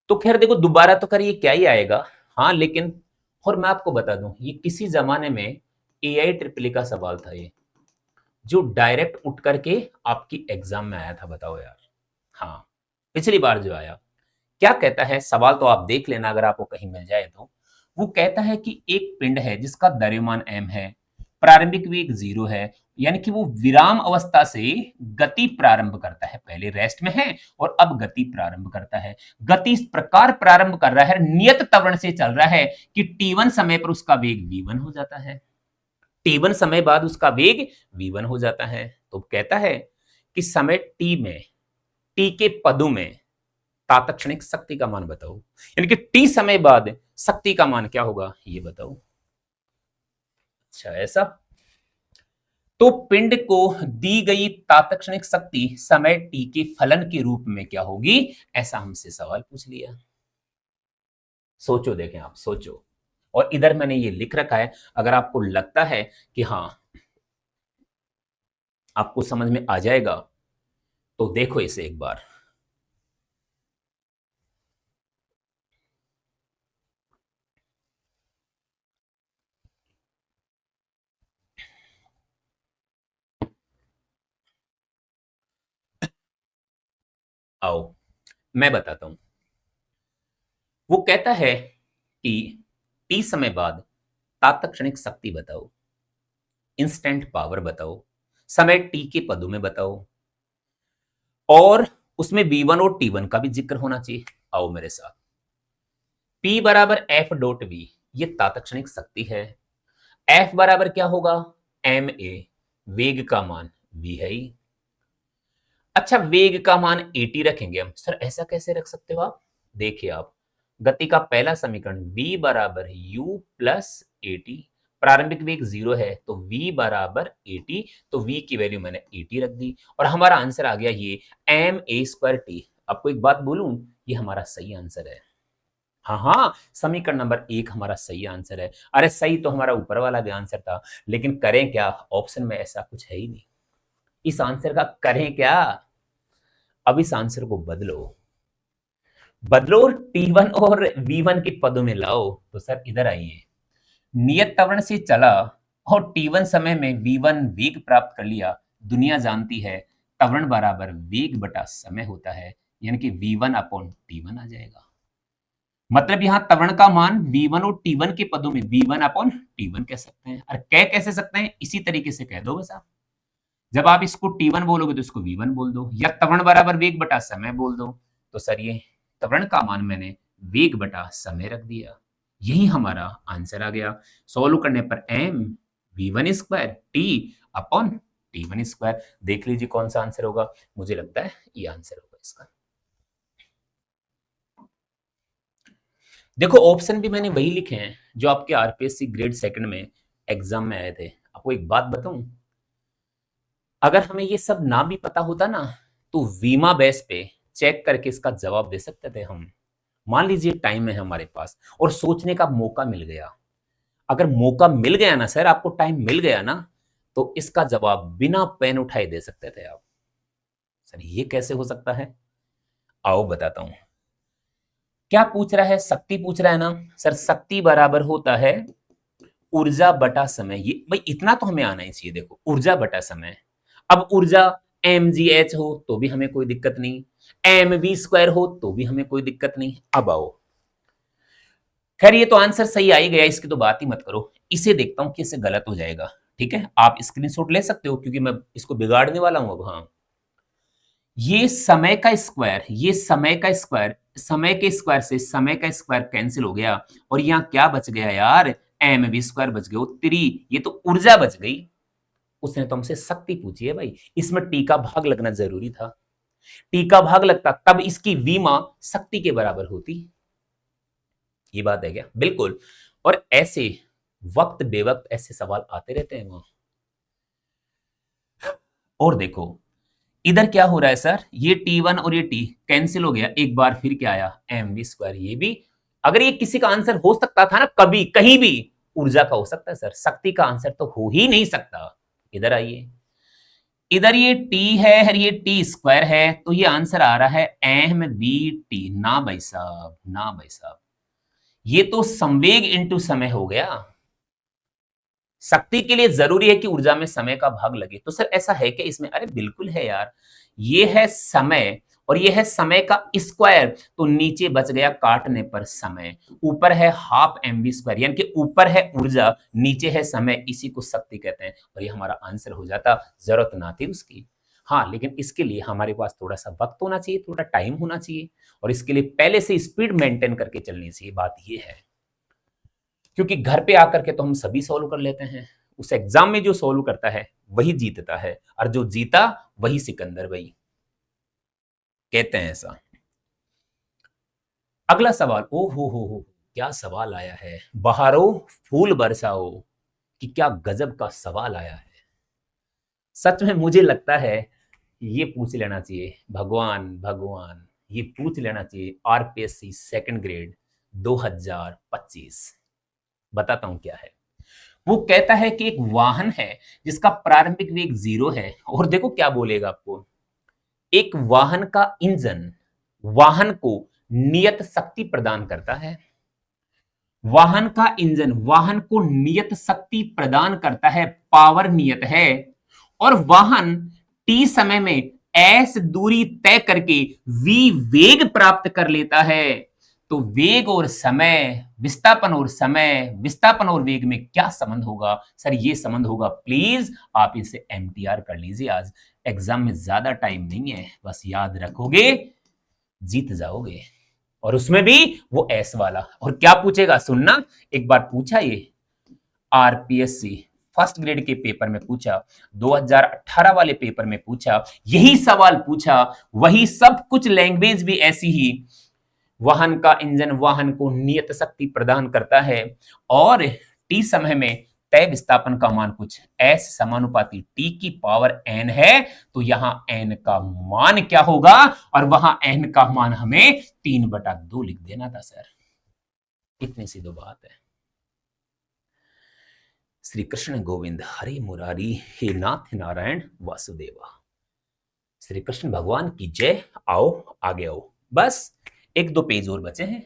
तो खैर देखो दोबारा तो कर ये क्या ही आएगा। हाँ लेकिन, और मैं आपको बता दूं, ये किसी जमाने में एआई ट्रिपल का सवाल था ये, जो डायरेक्ट उठ करके आपकी एग्जाम में आया था। बताओ यार। हाँ, पिछली बार जो आया, क्या कहता है सवाल, तो आप देख लेना अगर आपको कहीं मिल जाए तो। वो कहता है कि एक पिंड है जिसका द्रव्यमान m है, प्रारंभिक वेग 0 है, यानी कि वो विराम अवस्था से गति प्रारंभ करता है, पहले रेस्ट में है और अब गति प्रारंभ करता है। गति इस प्रकार प्रारंभ कर रहा है, नियत त्वरण से चल रहा है कि t1 समय पर उसका वेग v1 हो जाता है, t1 समय बाद उसका वेग v1 हो जाता है। तो कहता है कि समय t में, t के पदों में तात्क्षणिक शक्ति का मान बताओ, यानी कि टी समय बाद शक्ति का मान क्या होगा ये बताओ। अच्छा ऐसा, तो पिंड को दी गई तात्क्षणिक शक्ति समय टी के फलन के रूप में क्या होगी, ऐसा हमसे सवाल पूछ लिया। सोचो, देखें आप सोचो, और इधर मैंने ये लिख रखा है, अगर आपको लगता है कि हाँ आपको समझ में आ जाएगा तो देखो इसे एक बार। आओ मैं बताता हूं। वो कहता है कि टी समय बाद तात्क्षणिक शक्ति बताओ, इंस्टेंट पावर बताओ, समय टी के पदों में बताओ, और उसमें v1 और t1 का भी जिक्र होना चाहिए। आओ मेरे साथ। p बराबर एफ डॉट वी, ये तात्क्षणिक शक्ति है। f बराबर क्या होगा, एम ए, वेग का मान v है ही। अच्छा, वेग का मान 80 रखेंगे हम। सर ऐसा कैसे रख सकते हो आप, देखिए आप, गति का पहला समीकरण v बराबर u प्लस 80, प्रारंभिक वेग 0 है तो v बराबर 80, तो v की वैल्यू मैंने 80 रख दी और हमारा आंसर आ गया ये एम ए स्क्वायर टी। आपको एक बात बोलूं, ये हमारा सही आंसर है। हाँ हाँ, समीकरण नंबर 1 हमारा सही आंसर है। अरे सही तो हमारा ऊपर वाला भी आंसर था, लेकिन करें क्या, ऑप्शन में ऐसा कुछ है ही नहीं। इस आंसर का करें क्या, अब इस आंसर को बदलो, बदलो और T1 और V1 के पदों में लाओ। तो सर इधर आइए, नियत त्वरण से चला और T1 समय में V1 वेग प्राप्त कर लिया। दुनिया जानती है त्वरण बराबर वेग बटा समय होता है, यानी कि V1 अपॉन T1 आ जाएगा। मतलब यहां त्वरण का मान V1 और T1 के पदों में V1 अपॉन T1 कह सकते हैं। और कह कैसे सकते हैं, इसी तरीके से कह दो बस आप। जब आप इसको T1 बोलोगे तो इसको V1 बोल दो, या त्वरण बराबर वेग बटा समय बोल दो। तो सर ये त्वरण का मान मैंने वेग बटा समय रख दिया, यही हमारा आंसर आ गया। सॉल्व करने पर m v1 square t upon t1 square. देख लीजिए कौन सा आंसर होगा, मुझे लगता है ये आंसर होगा इसका। देखो ऑप्शन भी मैंने वही लिखे हैं जो आपके आरपीएससी ग्रेड सेकंड में एग्जाम में आए थे। आपको एक बात बताऊं, अगर हमें ये सब ना भी पता होता ना, तो वीमा बेस पे चेक करके इसका जवाब दे सकते थे हम। मान लीजिए टाइम है हमारे पास और सोचने का मौका मिल गया, अगर मौका मिल गया ना सर, आपको टाइम मिल गया ना, तो इसका जवाब बिना पेन उठाए दे सकते थे आप। सर ये कैसे हो सकता है, आओ बताता हूं। क्या पूछ रहा है, शक्ति पूछ रहा है ना सर। शक्ति बराबर होता है ऊर्जा बटा समय। ये भाई इतना तो हमें आना ही चाहिए। देखो ऊर्जा बटा समय, अब ऊर्जा mgh हो तो भी हमें कोई दिक्कत नहीं, mv स्क्वायर हो तो भी हमें कोई दिक्कत नहीं। अब आओ, खैर ये तो आंसर सही आ ही गया, इसकी तो बात ही मत करो। इसे देखता हूं कि इससे गलत हो जाएगा। ठीक है, आप स्क्रीनशॉट ले सकते हो क्योंकि मैं इसको बिगाड़ने वाला हूं अब। हाँ, ये समय का स्क्वायर, ये समय का स्क्वायर, समय के स्क्वायर से समय का स्क्वायर कैंसिल हो गया और यहां क्या बच गया यार, mv² बच गया, 3 ये तो ऊर्जा बच गई। उसने तो हमसे शक्ति पूछी है भाई, इसमें टी का भाग लगना जरूरी था। टी का भाग लगता तब इसकी वीमा शक्ति के बराबर होती। ये बात है क्या? बिल्कुल। और ऐसे वक्त बेवक्त ऐसे सवाल आते रहते हैं वहां। और देखो इधर क्या हो रहा है सर, ये T1 और ये T कैंसिल हो गया, एक बार फिर क्या आया mv²। ये भी अगर ये किसी का आंसर हो सकता था ना, कभी कहीं भी ऊर्जा का हो सकता है सर, शक्ति का आंसर तो हो ही नहीं सकता। इधर आइए, इधर ये T है और ये T² है, तो ये आंसर आ रहा है mvt। ना भाई साहब, ना भाई साहब, ये तो संवेग इंटू समय हो गया। शक्ति के लिए जरूरी है कि ऊर्जा में समय का भाग लगे, तो सर ऐसा है क्या इसमें? अरे बिल्कुल है यार, ये है समय और ये है समय का स्क्वायर, तो नीचे बच गया काटने पर समय, ऊपर है हाफ mv², यानी कि ऊपर है ऊर्जा, नीचे है समय, इसी को शक्ति कहते हैं। और ये हमारा आंसर हो जाता, जरूरत ना थी उसकी। हाँ, लेकिन इसके लिए हमारे पास थोड़ा सा वक्त होना चाहिए, थोड़ा टाइम होना चाहिए, और इसके लिए पहले से स्पीड मेंटेन करके चलनी चाहिए। बात ये है, क्योंकि घर पे आकर के तो हम सभी सॉल्व कर लेते हैं, उस एग्जाम में जो सॉल्व करता है वही जीतता है, और जो जीता वही सिकंदर भाई, कहते हैं ऐसा। अगला सवाल, ओ हो, क्या सवाल आया है। बहारो फूल बरसाओ, कि क्या गजब का सवाल आया है। सच में मुझे लगता है ये पूछ लेना चाहिए, भगवान भगवान, ये पूछ लेना चाहिए आरपीएससी सेकंड ग्रेड 2025। बताता हूं क्या है। वो कहता है कि एक वाहन है जिसका प्रारंभिक वेग 0 है, और देखो क्या बोलेगा आपको, एक वाहन का इंजन वाहन को नियत शक्ति प्रदान करता है। वाहन का इंजन वाहन को नियत शक्ति प्रदान करता है, पावर नियत है, और वाहन टी समय में एस दूरी तय करके वी वेग प्राप्त कर लेता है। तो वेग और समय, विस्थापन और समय, विस्थापन और वेग में क्या संबंध होगा सर? ये संबंध होगा, प्लीज आप इसे एमटीआर कर लीजिए, आज एग्जाम में ज्यादा टाइम नहीं है, बस याद रखोगे जीत जाओगे। और उसमें भी वो एस वाला। और क्या पूछेगा सुनना, एक बार पूछा ये आरपीएससी फर्स्ट ग्रेड के पेपर में पूछा, 2018 वाले पेपर में पूछा, यही सवाल पूछा, वही सब कुछ, लैंग्वेज भी ऐसी ही। वाहन का इंजन वाहन को नियत शक्ति प्रदान करता है, और टी समय में तय विस्थापन का मान कुछ एस समानुपाती टी की पावर एन है, तो यहां एन का मान क्या होगा, और वहां एन का मान हमें 3/2 लिख देना था सर। इतनी सी दो बात है। श्री कृष्ण गोविंद हरे मुरारी, हे नाथ नारायण वासुदेवा। श्री कृष्ण भगवान की जय। आओ आगे आओ, बस 1-2 पेज और बचे हैं।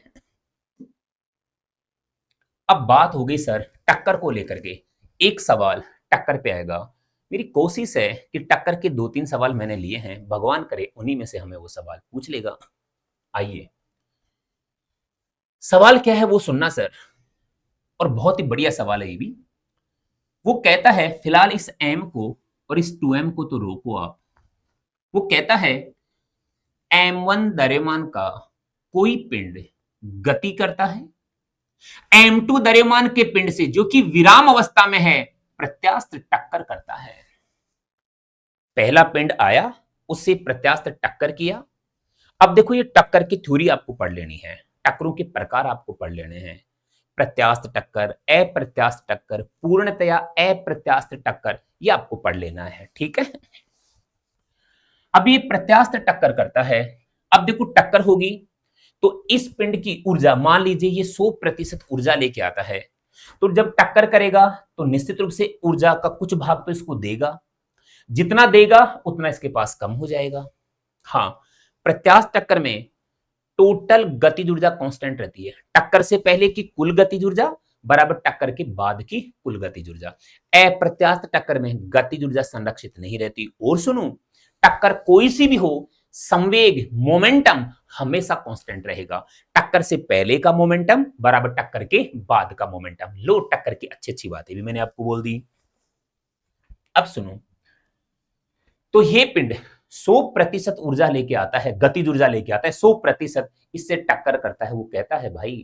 अब बात हो गई सर टक्कर को लेकर के, एक सवाल टक्कर पे आएगा। मेरी कोशिश है कि टक्कर के 2-3 सवाल मैंने लिए हैं, भगवान करे उन्हीं में से हमें वो सवाल पूछ लेगा। आइए, सवाल क्या है वो सुनना सर, और बहुत ही बढ़िया सवाल है ये भी। वो कहता है, फिलहाल इस m को और इस 2m को तो रोको आप। वो कहता है m1 द्रव्यमान का कोई पिंड गति करता है, m2 द्रव्यमान के पिंड से जो कि विराम अवस्था में है प्रत्यास्थ टक्कर करता है। पहला पिंड आया, उससे प्रत्यास्थ टक्कर किया। अब देखो ये टक्कर की थ्योरी आपको पढ़ लेनी है, टक्करों के प्रकार आपको पढ़ लेने हैं। प्रत्यास्थ टक्कर, अप्रत्यास्थ टक्कर, पूर्णतया अप्रत्यास्थ टक्कर, ये आपको पढ़ लेना है, ठीक है। अब ये प्रत्यास्थ टक्कर करता है। अब देखो टक्कर होगी तो इस पिंड की ऊर्जा, मान लीजिए ये 100% ऊर्जा लेके आता है, तो जब टक्कर करेगा तो निश्चित रूप से ऊर्जा का कुछ भाग तो इसको देगा, जितना देगा उतना इसके पास कम हो जाएगा। हाँ, प्रत्यास्थ टक्कर में टोटल गतिज ऊर्जा कांस्टेंट रहती है, टक्कर से पहले की कुल गतिज ऊर्जा बराबर टक्कर के बाद की कुल गतिज ऊर्जा। अप्रत्यास्थ टक्कर में गतिज ऊर्जा संरक्षित नहीं रहती। और सुनो, टक्कर कोई सी भी हो, संवेग मोमेंटम हमेशा कांस्टेंट रहेगा, टक्कर से पहले का मोमेंटम बराबर टक्कर के बाद का मोमेंटम। लो, टक्कर की अच्छी अच्छी बातें भी मैंने आपको बोल दी। अब सुनो, तो ये पिंड 100% ऊर्जा लेके आता है, गतिज ऊर्जा लेके आता है 100%, इससे टक्कर करता है। वो कहता है भाई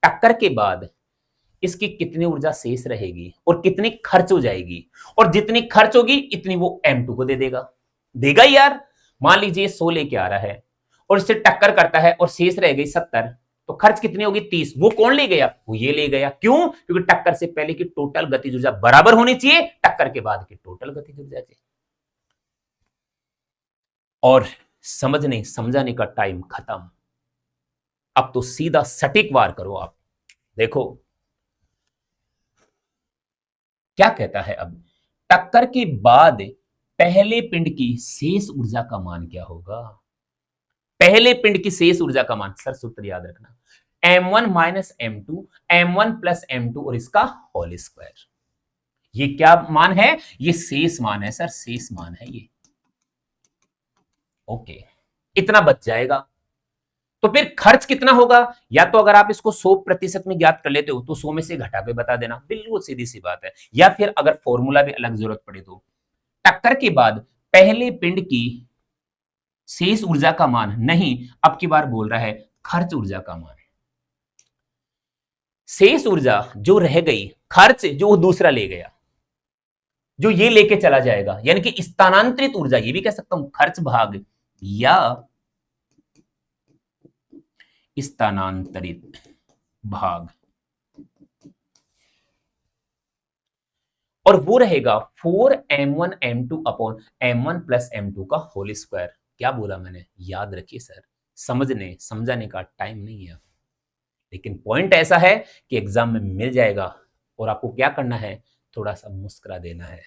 टक्कर के बाद इसकी कितनी ऊर्जा शेष रहेगी और कितनी खर्च हो जाएगी, और जितनी खर्च होगी इतनी वो M2 को दे देगा। देगा ही यार। मान लीजिए 100 लेके आ रहा है और इससे टक्कर करता है और शेष रह गई 70, तो खर्च कितनी होगी 30। वो कौन ले गया? वो ये ले गया। क्यों? क्योंकि टक्कर से पहले की टोटल गतिज ऊर्जा बराबर होनी चाहिए, टक्कर के बाद की टोटल गतिज ऊर्जा चाहिए। और समझने समझाने का टाइम खत्म। अब तो सीधा सटीक वार करो। आप देखो क्या कहता है। अब टक्कर के बाद पहले पिंड की शेष ऊर्जा का मान क्या होगा? पहले पिंड की शेष ऊर्जा का मान, सर सूत्र याद रखना, m1 minus m2, m1 plus m2 और इसका होल स्क्वायर। ये क्या मान है? ये शेष मान है सर, शेष मान है ये। ओके, इतना बच जाएगा। तो फिर खर्च कितना होगा? या तो अगर आप इसको 100% में ज्ञात कर लेते हो तो 100 में से घटा के बता देना, बिल्कुल सीधी सी बात है। या फिर अगर फॉर्मूला भी अलग जरूरत पड़े तो टक्कर के बाद पहले पिंड की शेष ऊर्जा का मान नहीं, अब की बार बोल रहा है खर्च ऊर्जा का मान। शेष ऊर्जा जो रह गई, खर्च जो वो दूसरा ले गया, जो ये लेके चला जाएगा, यानी कि स्थानांतरित ऊर्जा, ये भी कह सकता हूं खर्च भाग या स्थानांतरित भाग, और वो रहेगा 4m1 m2 upon m1 plus m2 का होल स्क्वायर। क्या बोला मैंने? याद रखिए सर, समझने समझाने का टाइम नहीं है। लेकिन पॉइंट ऐसा है कि एग्जाम में मिल जाएगा और आपको क्या करना है? थोड़ा सा मुस्कुरा देना है।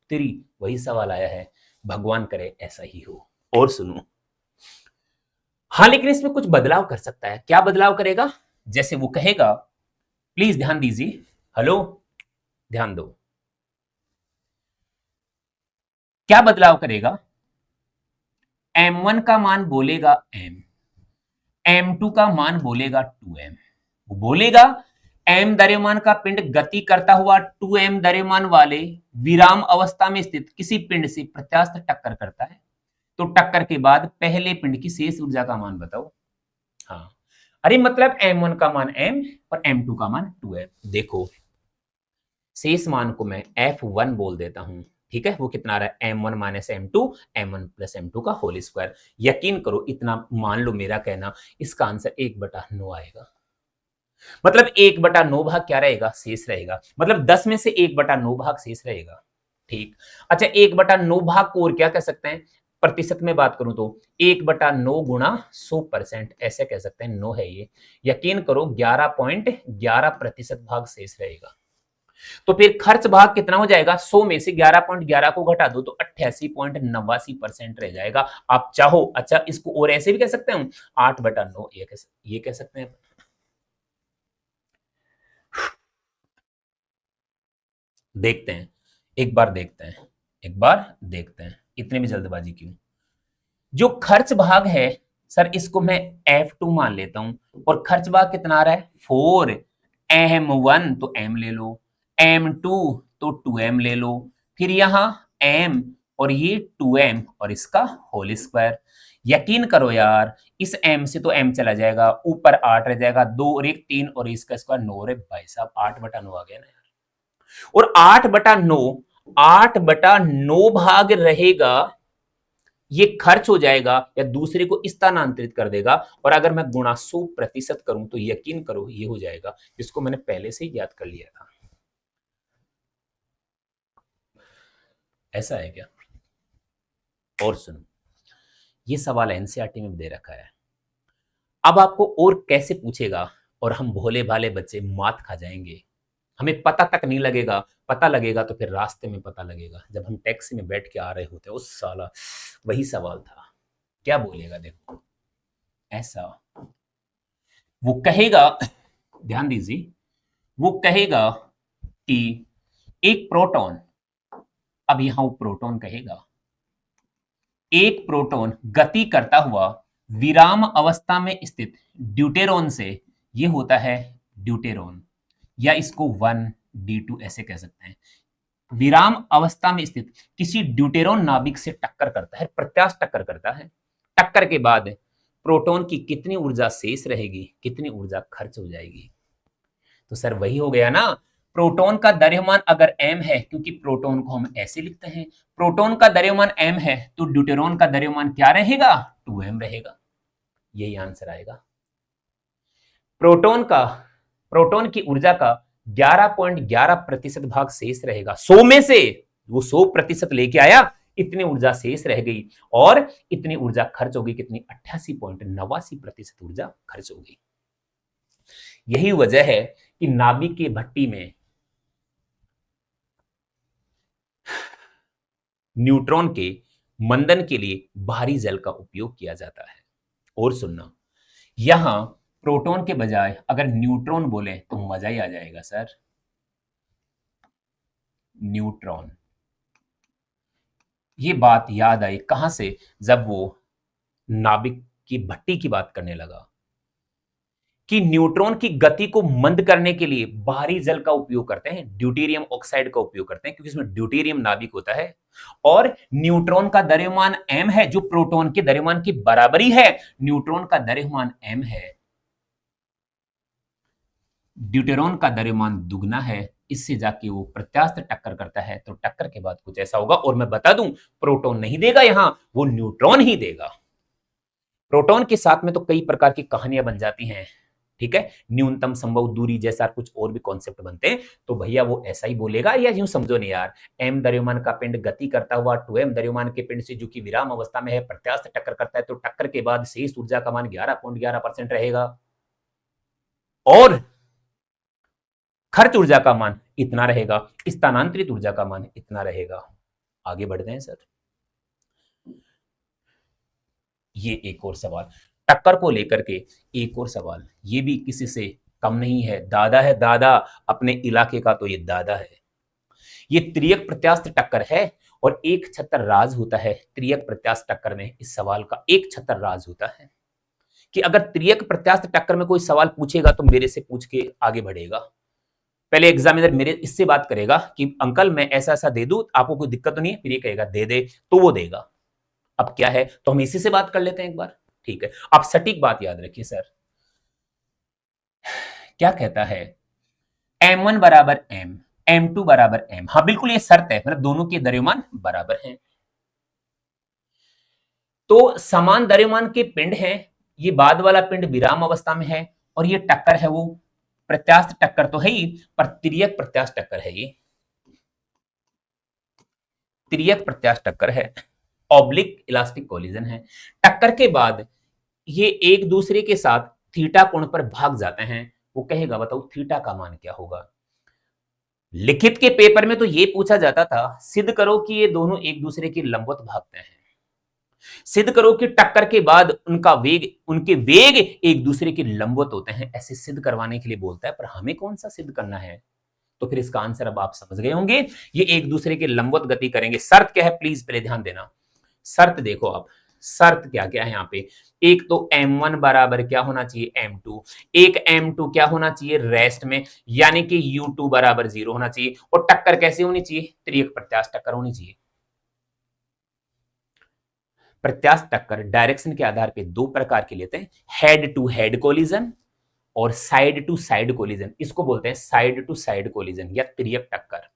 तेरी वही सवाल आया है, भगवान करे ऐसा ही हो। और सुनो, हाँ लेकिन इसमें कुछ बदलाव कर सकता है। क्या बदलाव करेगा? जैसे वो कहेगा, प्लीज ध्यान दीजिए, हेलो ध्यान दो, क्या बदलाव करेगा? m1 का मान बोलेगा m, m2 का मान बोलेगा 2m। वो बोलेगा m द्रव्यमान का पिंड गति करता हुआ 2m द्रव्यमान वाले विराम अवस्था में स्थित किसी पिंड से प्रत्यास्थ टक्कर करता है, तो टक्कर के बाद पहले पिंड की शेष ऊर्जा का मान बताओ। हाँ, अरे मतलब m1 का मान m और m2 का मान 2m। देखो शेष मान को मैं f1 बोल देता हूं, ठीक है? वो कितना आ रहा है? m1 minus m2, m1 plus m2 का होल स्क्वायर। यकीन करो इतना मान लो मेरा कहना, इसका आंसर 1/9 आएगा। मतलब 1/9 भाग क्या रहेगा? शेष रहेगा। मतलब 10 में से 1/9 भाग शेष रहेगा। ठीक, अच्छा 1/9 भाग को और क्या कह सकते हैं? प्रतिशत में बात करूं तो 1/9 गुणा 100%, ऐसे कह सकते हैं। 9 है ये। यकीन करो 11.11% भाग शेष रहेगा। तो फिर खर्च भाग कितना हो जाएगा? 100 में से 11.11 को घटा दो तो 88.89% रह जाएगा। आप चाहो अच्छा इसको और ऐसे भी कह सकते हैं, 8/9 ये कह सकते हैं। देखते हैं, एक बार देखते हैं, एक बार देखते हैं, इतने में जल्दबाजी क्यों? जो खर्च भाग है सर, इसको मैं F2 मान लेता हूं, और खर्च भाग कितना आ रहा है? 4, m1 तो m ले लो, m2 तो 2m ले लो, फिर यहां m और ये 2m और इसका होल स्क्वायर। यकीन करो यार, इस m से तो m चला जाएगा, ऊपर 8 रह जाएगा, 2 और 1 3 और इसका स्क्वायर 9 रे भाई साहब, 8/9 आ गया ना यार। और 8/9 भाग रहेगा, ये खर्च हो जाएगा या दूसरे को स्थानांतरित कर देगा। और अगर मैं गुणा 100% करूं तो यकीन करो ये हो जाएगा, जिसको मैंने पहले से ही याद कर लिया था। ऐसा है क्या? और सुनो, ये सवाल एनसीईआरटी में दे रखा है। अब आपको और कैसे पूछेगा, और हम भोले भाले बच्चे मात खा जाएंगे, हमें पता तक नहीं लगेगा। पता लगेगा तो फिर रास्ते में पता लगेगा, जब हम टैक्सी में बैठ के आ रहे होते हैं। उस साला वही सवाल था। क्या बोलेगा? देखो ऐसा, वो कहेगा, ध्यान दीजिए, वो कहेगा कि एक प्रोटॉन, अब यहां वो प्रोटॉन कहेगा, एक प्रोटॉन गति करता हुआ विराम अवस्था में स्थित ड्यूटेरॉन से, ये होता है ड्यूटेरॉन, या इसको 1d2 ऐसे कह सकते हैं, विराम अवस्था में स्थित किसी ड्यूटेरॉन नाभिक से टक्कर करता है, प्रत्यास्थ टक्कर करता है। टक्कर के बाद प्रोटॉन की कितनी ऊर्जा शेष रहेगी, कितनी ऊर्जा खर्च हो जाएगी? तो सर वही हो गया ना, प्रोटॉन का द्रव्यमान अगर m है, क्योंकि प्रोटॉन को हम ऐसे लिखते हैं, प्रोटॉन का द्रव्यमान m है, तो ड्यूटेरॉन का द्रव्यमान क्या रहेगा, 2m रहेगा। यही आंसर आएगा। प्रोटॉन का प्रोटॉन की ऊर्जा का 11.11% भाग शेष रहेगा। 100 में से वो 100% लेके आया, इतनी ऊर्जा शेष रह गई और इतनी ऊर्जा खर्च होगी, कितनी, 88.89% ऊर्जा खर्च हो गई। यही वजह है कि नाभिक की भट्टी में न्यूट्रॉन के मंदन के लिए भारी जल का उपयोग किया जाता है। और सुनना, यहां प्रोटॉन के बजाय अगर न्यूट्रॉन बोले तो मजा ही आ जाएगा सर। न्यूट्रॉन, ये बात याद आई कहां से, जब वो नाभिक की भट्टी की बात करने लगा कि न्यूट्रॉन की गति को मंद करने के लिए भारी जल का उपयोग करते हैं, ड्यूटेरियम ऑक्साइड का उपयोग करते हैं, क्योंकि इसमें ड्यूटेरियम नाभिक होता है और न्यूट्रॉन का द्रव्यमान m है, जो प्रोटॉन के द्रव्यमान की बराबरी है। न्यूट्रॉन का द्रव्यमान m है, ड्यूटेरॉन का द्रव्यमान दुगना है, इससे जाके वो प्रत्यास्थ टक्कर करता है, तो टक्कर के बाद कुछ ऐसा होगा। और मैं बता दूं, प्रोटॉन नहीं देगा यहां, वो न्यूट्रॉन ही देगा। प्रोटॉन के साथ में तो कई प्रकार की कहानियां बन जाती हैं, ठीक है, न्यूनतम संभव दूरी जैसा कुछ और भी कॉन्सेप्ट बनते हैं, तो भैया वो ऐसा ही बोलेगा। या यूं समझो नहीं यार, m द्रव्यमान का पिंड गति करता हुआ 2m द्रव्यमान के पिंड से, जो कि विराम अवस्था में है, प्रत्यास्थ टक्कर करता है, तो टक्कर के बाद शेष ऊर्जा का मान 11.11% रहेगा और खर्च ऊर्जा का मान इतना रहेगा, स्थानांतरित ऊर्जा का मान इतना रहेगा। आगे बढ़ते हैं सर। ये एक और सवाल, टक्कर को लेकर के एक और सवाल, ये भी किसी से कम नहीं है, दादा है दादा, अपने इलाके का तो ये दादा है। ये त्रियक प्रत्यास्थ टक्कर है और एक छतर राज होता है त्रियक प्रत्यास्थ टक्कर में। इस सवाल का एक छतर राज होता है कि अगर त्रियक प्रत्यास्थ टक्कर में कोई सवाल पूछेगा तो मेरे से पूछ के आगे बढ़ेगा। पहले एग्जामिनर मेरे इससे बात करेगा कि अंकल मैं ऐसा ऐसा दे दूं, आपको कोई दिक्कत तो नहीं है, फिर ये कहेगा दे दे, तो वो देगा। अब क्या है, तो हम इसी से बात कर लेते हैं एक बार, ठीक है। आप सटीक बात याद रखिए सर, क्या कहता है, m1 बराबर m, m2 बराबर m। हाँ बिल्कुल ये शर्त है, मतलब दोनों के द्रव्यमान बराबर हैं, तो समान द्रव्यमान के पिंड हैं। ये बाद वाला पिंड विराम अवस्था में है और ये टक्कर है वो प्रत्यास्थ टक्कर तो है ही, पर तिर्यक प्रत्यास्थ टक्कर है, ये तिर्यक प्रत्यास्थ टक्कर है, ऑब्लिक इलास्टिक कोलिजन है। टक्कर के बाद ये एक दूसरे के साथ थीटा कोण पर भाग जाते हैं। वो कहेगा बताओ थीटा का मान क्या होगा। लिखित के पेपर में तो ये पूछा जाता था, सिद्ध करो कि ये दोनों एक दूसरे के लंबवत भागते हैं, सिद्ध करो कि टक्कर के बाद उनके वेग एक दूसरे के लंबवत होते हैं। ऐसे सिद्ध करवाने के लिए बोलता है, पर हमें कौन सा सिद्ध करना है, तो फिर इसका आंसर अब आप समझ गए होंगे, ये एक दूसरे के लंबवत गति करेंगे। शर्त क्या है, प्लीज पहले ध्यान देना, शर्त देखो आप, शर्त क्या क्या है यहाँ पे। एक तो m1 बराबर क्या होना चाहिए, m2, एक m2 क्या होना चाहिए रेस्ट में, यानी कि u2 बराबर 0 होना चाहिए, और टक्कर कैसे होनी चाहिए, त्रियक प्रत्यास्थ टक्कर होनी चाहिए। प्रत्यास्थ टक्कर डायरेक्शन के आधार पे दो प्रकार के लेते हैं, हेड टू हेड कोलिजन और साइड टू साइड कोलिजन। इसको बोलते हैं साइड टू साइड कोलिजन या त्रियक टक्कर,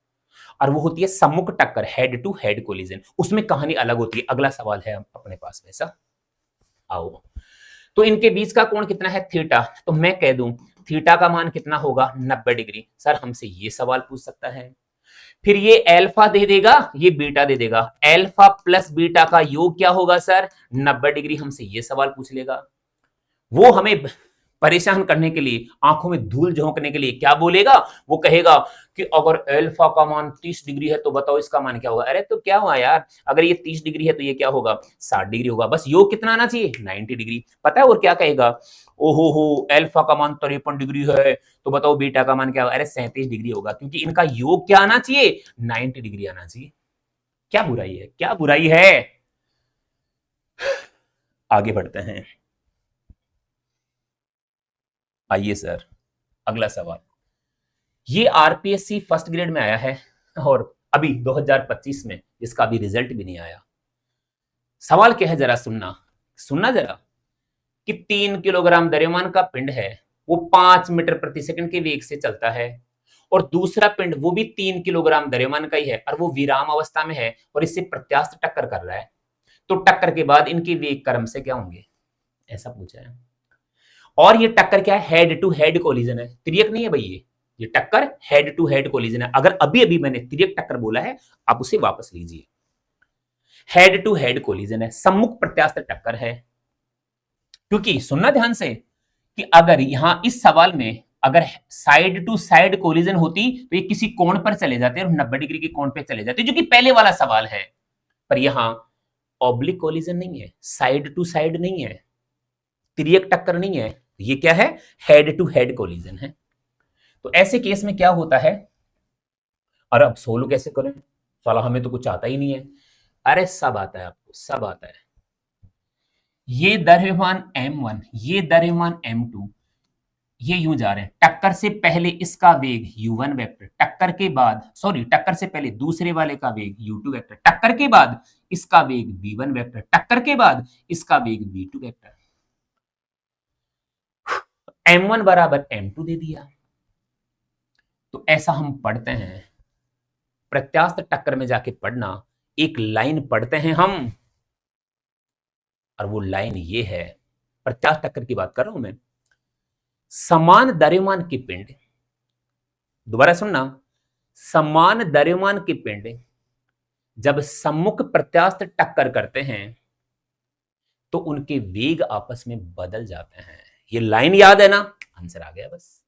और वो होती है सम्मुख टक्कर, हेड टू हेड कोलिजन। उसमें कहानी अलग होती है। अगला सवाल है अपने पास वैसा, आओ। तो इनके बीच का कोण कितना है, थीटा, तो मैं कह दूं थीटा का मान कितना होगा, 90 डिग्री। सर हमसे ये सवाल पूछ सकता है, फिर ये अल्फा दे देगा, ये बीटा दे देगा, अल्फा प्लस बीटा का योग क्या होगा सर, 90 डिग्री। हमसे ये सवाल पूछ लेगा। वो हमें परेशान करने के लिए, आंखों में धूल झोंकने के लिए क्या बोलेगा, वो कहेगा कि अगर अल्फा का मान 30 डिग्री है तो बताओ इसका मान क्या होगा। अरे तो क्या हुआ यार, अगर ये 30 डिग्री है तो ये क्या होगा, 60 डिग्री होगा। बस योग कितना आना चाहिए, 90 डिग्री। पता है और क्या कहेगा, ओहो हो अल्फा का मान 53 डिग्री है तो बताओ बीटा का मान क्या होगा, अरे 37 डिग्री होगा, क्योंकि इनका योग क्या आना चाहिए, 90 डिग्री आना चाहिए। क्या बुराई है, क्या बुराई है। आगे बढ़ते हैं, आइए सर अगला सवाल। ये आरपीएससी फर्स्ट ग्रेड में आया है और अभी 2025 में इसका अभी रिजल्ट भी नहीं आया। सवाल क्या है जरा सुनना, सुनना जरा, कि 3 किलोग्राम द्रव्यमान का पिंड है वो 5 मीटर प्रति सेकंड के वेग से चलता है, और दूसरा पिंड वो भी 3 किलोग्राम द्रव्यमान का ही है, और वो विराम अवस्था में है और इससे प्रत्यास्थ टक्कर कर रहा है, तो टक्कर के बाद इनके वेग क्रम से क्या होंगे, ऐसा पूछा है। और ये टक्कर क्या है, हेड टू हेड कोलिजन है, तिर्यक नहीं है भाई, ये टक्कर हेड टू हेड कोलिजन है। अगर अभी अभी मैंने तिर्यक टक्कर बोला है, आप उसे वापस लीजिए। हेड टू हेड कोलिजन है, सम्मुख प्रत्यास्थ टक्कर है। क्योंकि सुनना ध्यान से कि अगर यहां इस सवाल में अगर साइड टू साइड कोलिजन होती तो ये किसी कोण पर चले जाते और 90 डिग्री के कोण पे चले जाते, जो कि पहले वाला सवाल है। पर यहां ऑब्लिक कोलिजन नहीं है, साइड टू साइड नहीं है, तिर्यक टक्कर नहीं है, ये क्या है, हेड टू हेड कोलिजन है। तो ऐसे केस में क्या होता है, और अब सोल्व कैसे करें, साला हमें तो कुछ आता ही नहीं है। अरे सब आता है आपको, सब आता है। ये द्रव्यमान m1, ये द्रव्यमान m2, ये यूं जा रहे हैं। टक्कर से पहले इसका वेग u1 वेक्टर, टक्कर के बाद टक्कर से पहले दूसरे वाले का वेग u2 वेक्टर, टक्कर के बाद इसका वेग v1 वेक्टर, टक्कर के बाद इसका वेग v2 वेक्टर। m1 बराबर m2 दे दिया। तो ऐसा हम पढ़ते हैं, प्रत्यास्थ टक्कर में जाके पढ़ना, एक लाइन पढ़ते हैं हम, और वो लाइन ये है, प्रत्यास्थ टक्कर की बात कर रहा हूं मैं। समान द्रव्यमान के पिंड, दोबारा सुनना, समान द्रव्यमान के पिंड जब सम्मुख प्रत्यास्थ टक्कर करते हैं तो उनके वेग आपस में बदल जाते हैं। ये लाइन याद है ना, आंसर आ गया बस।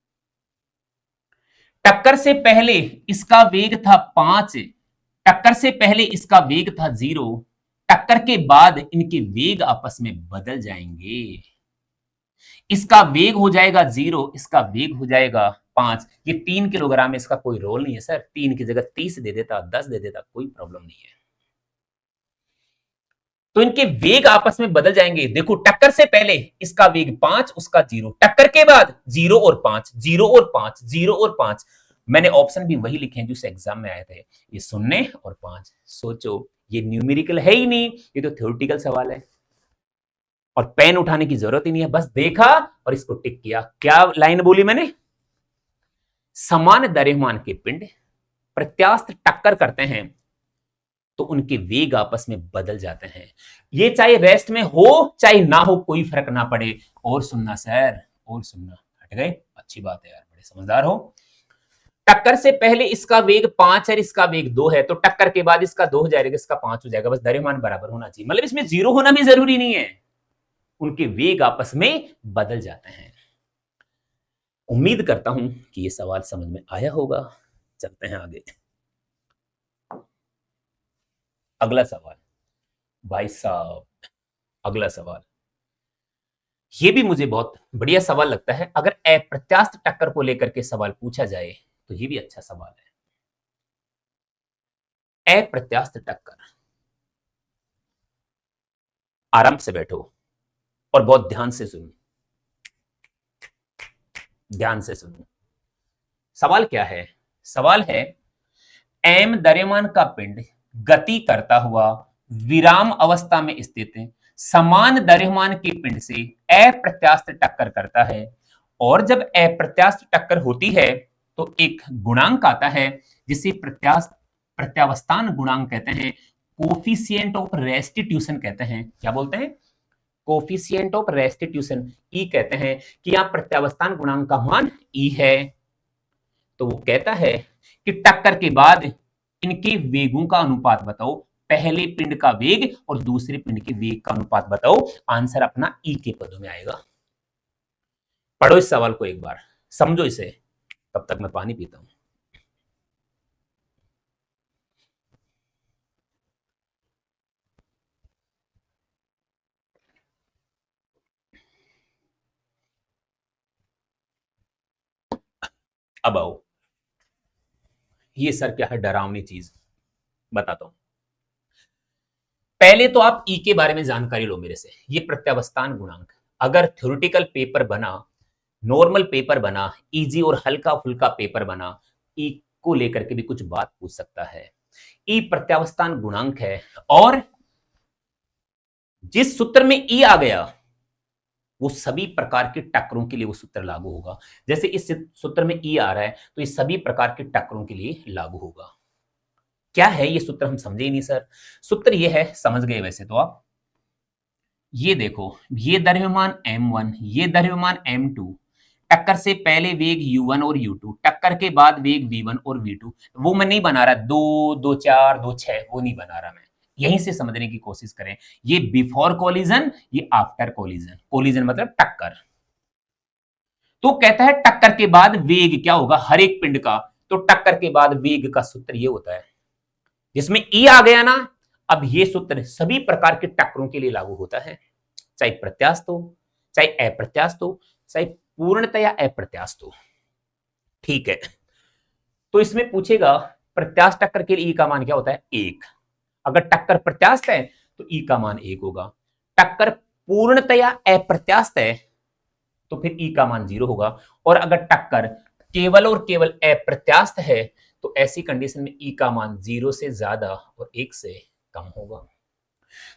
टक्कर से पहले इसका वेग था 5, टक्कर से पहले इसका वेग था 0, टक्कर के बाद इनके वेग आपस में बदल जाएंगे। इसका वेग हो जाएगा 0, इसका वेग हो जाएगा 5। ये 3 किलोग्राम है, इसका कोई रोल नहीं है सर, 3 की जगह 30 दे देता, 10 दे देता, कोई प्रॉब्लम नहीं है। तो इनके वेग आपस में बदल जाएंगे। देखो, टक्कर से पहले इसका वेग 5, उसका 0, टक्कर के बाद 0 और 5, 0 और 5, 0 और 5। मैंने ऑप्शन भी वही लिखे हैं जो एग्जाम में आए थे, ये 0 और 5। सोचो, ये न्यूमेरिकल है ही नहीं, ये तो थ्योरेटिकल सवाल है, और पेन उठाने की जरूरत ही नहीं है, बस देखा और इसको टिक किया। क्या लाइन बोली मैंने, समान द्रव्यमान के पिंड प्रत्यास्थ टक्कर करते हैं तो उनके वेग आपस में बदल जाते हैं। ये चाहे रेस्ट में हो चाहे ना हो, कोई फर्क ना पड़े। और सुनना सर, और सुनना, हट गए, अच्छी बात है यार, बड़े समझदार हो। टक्कर से पहले इसका वेग 5 है, इसका वेग 2 है, तो टक्कर के बाद इसका 2 हो जाएगा, इसका 5 हो जाएगा, बस द्रव्यमान बराबर होना चाहिए। मतलब इसमें 0 होना भी जरूरी नहीं है, उनके वेग आपस में बदल जाते हैं। उम्मीद करता हूं कि यह सवाल समझ में आया होगा। चलते हैं आगे। अगला सवाल भाई साहब, अगला सवाल ये भी मुझे बहुत बढ़िया सवाल लगता है। अगर अप्रत्यास्थ टक्कर को लेकर के सवाल पूछा जाए तो ये भी अच्छा सवाल है। अप्रत्यास्थ टक्कर, आराम से बैठो और बहुत ध्यान से सुनो, ध्यान से सुनो। सवाल क्या है, सवाल है m द्रव्यमान का पिंड गति करता हुआ विराम अवस्था में स्थित समान द्रव्यमान के पिंड से अप्रत्यास्थ टक्कर करता है, और जब अप्रत्यास्थ टक्कर होती है तो एक गुणांक आता है जिसे प्रत्यावस्थान गुणांक कहते हैं, कोफिशिएंट ऑफ रेस्टिट्यूशन कहते हैं। क्या बोलते हैं, कोफिशिएंट ऑफ रेस्टिट्यूशन, ई कहते हैं कि यहां प्रत्यावस्थान गुणांक का मान ई है। तो वो कहता है कि टक्कर के बाद इनके वेगों का अनुपात बताओ, पहले पिंड का वेग और दूसरे पिंड के वेग का अनुपात बताओ। आंसर अपना ई के पदों में आएगा। पढ़ो इस सवाल को एक बार, समझो इसे, तब तक मैं पानी पीता हूं। अब आओ, ये सर क्या है, डरावनी चीज बताता हूं। पहले तो आप ई के बारे में जानकारी लो मेरे से। ये प्रत्यावस्थान गुणांक, अगर थ्योरेटिकल पेपर बना, नॉर्मल पेपर बना, इजी और हल्का फुल्का पेपर बना, ई को लेकर के भी कुछ बात पूछ सकता है। ई प्रत्यावस्थान गुणांक है, और जिस सूत्र में ई आ गया वो सभी प्रकार के टक्करों के लिए वो सूत्र लागू होगा। जैसे इस सूत्र में ई आ रहा है तो ये सभी प्रकार के टक्करों के लिए लागू होगा। क्या है ये सूत्र, हम समझे ही नहीं सर। सूत्र ये है, समझ गए वैसे तो आप। ये देखो, ये द्रव्यमान m1, ये द्रव्यमान m2, टक्कर से पहले वेग u1 और u2, टक्कर के बाद वेग v1 और v2। वो मैं नहीं बना रहा, 2 2 4 2 6, वो नहीं बना रहा मैं। यहीं से समझने की कोशिश करें। ये बिफोर कोलिजन, ये आफ्टर कोलिजन। कोलिजन मतलब टक्कर। तो कहता है टक्कर के बाद वेग क्या होगा हर एक पिंड का। तो टक्कर के बाद वेग का सूत्र ये होता है, जिसमें ई आ गया ना। अब ये सूत्र सभी प्रकार के टक्करों के लिए लागू होता है, चाहे प्रत्यास्थ हो, चाहे अप्रत्यास्थ हो, चाहे पूर्णतया अप्रत्यास्थ हो। ठीक है, तो इसमें पूछेगा प्रत्यास्थ टक्कर के लिए ई का मान क्या होता है, 1। अगर टक्कर प्रत्यास्थ है तो ई का मान 1 होगा। टक्कर पूर्णतया अप्रत्यास्थ है तो फिर ई का मान 0 होगा। और अगर टक्कर केवल और केवल अप्रत्यास्थ है तो ऐसी कंडीशन में ई का मान 0 से ज्यादा और 1 से कम होगा।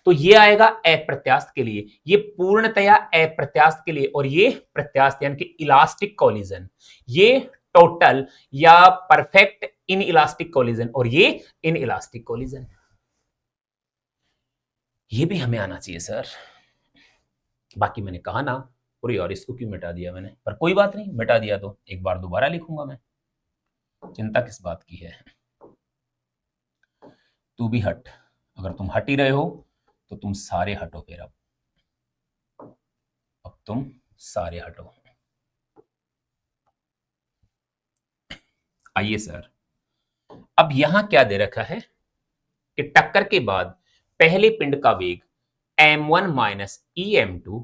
तो ये आएगा अप्रत्यास्थ के लिए, ये पूर्णतया अप्रत्यास्थ के लिए, और ये प्रत्यास्थ यानी कि इलास्टिक कोलिजन, ये टोटल या परफेक्ट इन इलास्टिक कोलिजन, और ये इन इलास्टिक कोलिजन। ये भी हमें आना चाहिए सर। बाकी मैंने कहा ना, अरे यार इसको क्यों मिटा दिया मैंने, पर कोई बात नहीं, मिटा दिया तो एक बार दोबारा लिखूंगा मैं, चिंता किस बात की है। तू भी हट, अगर तुम हट ही रहे हो तो तुम सारे हटो फिर। अब तुम सारे हटो। आइए सर, अब यहां क्या दे रखा है कि टक्कर के बाद पहले पिंड का वेग m1 minus E m2,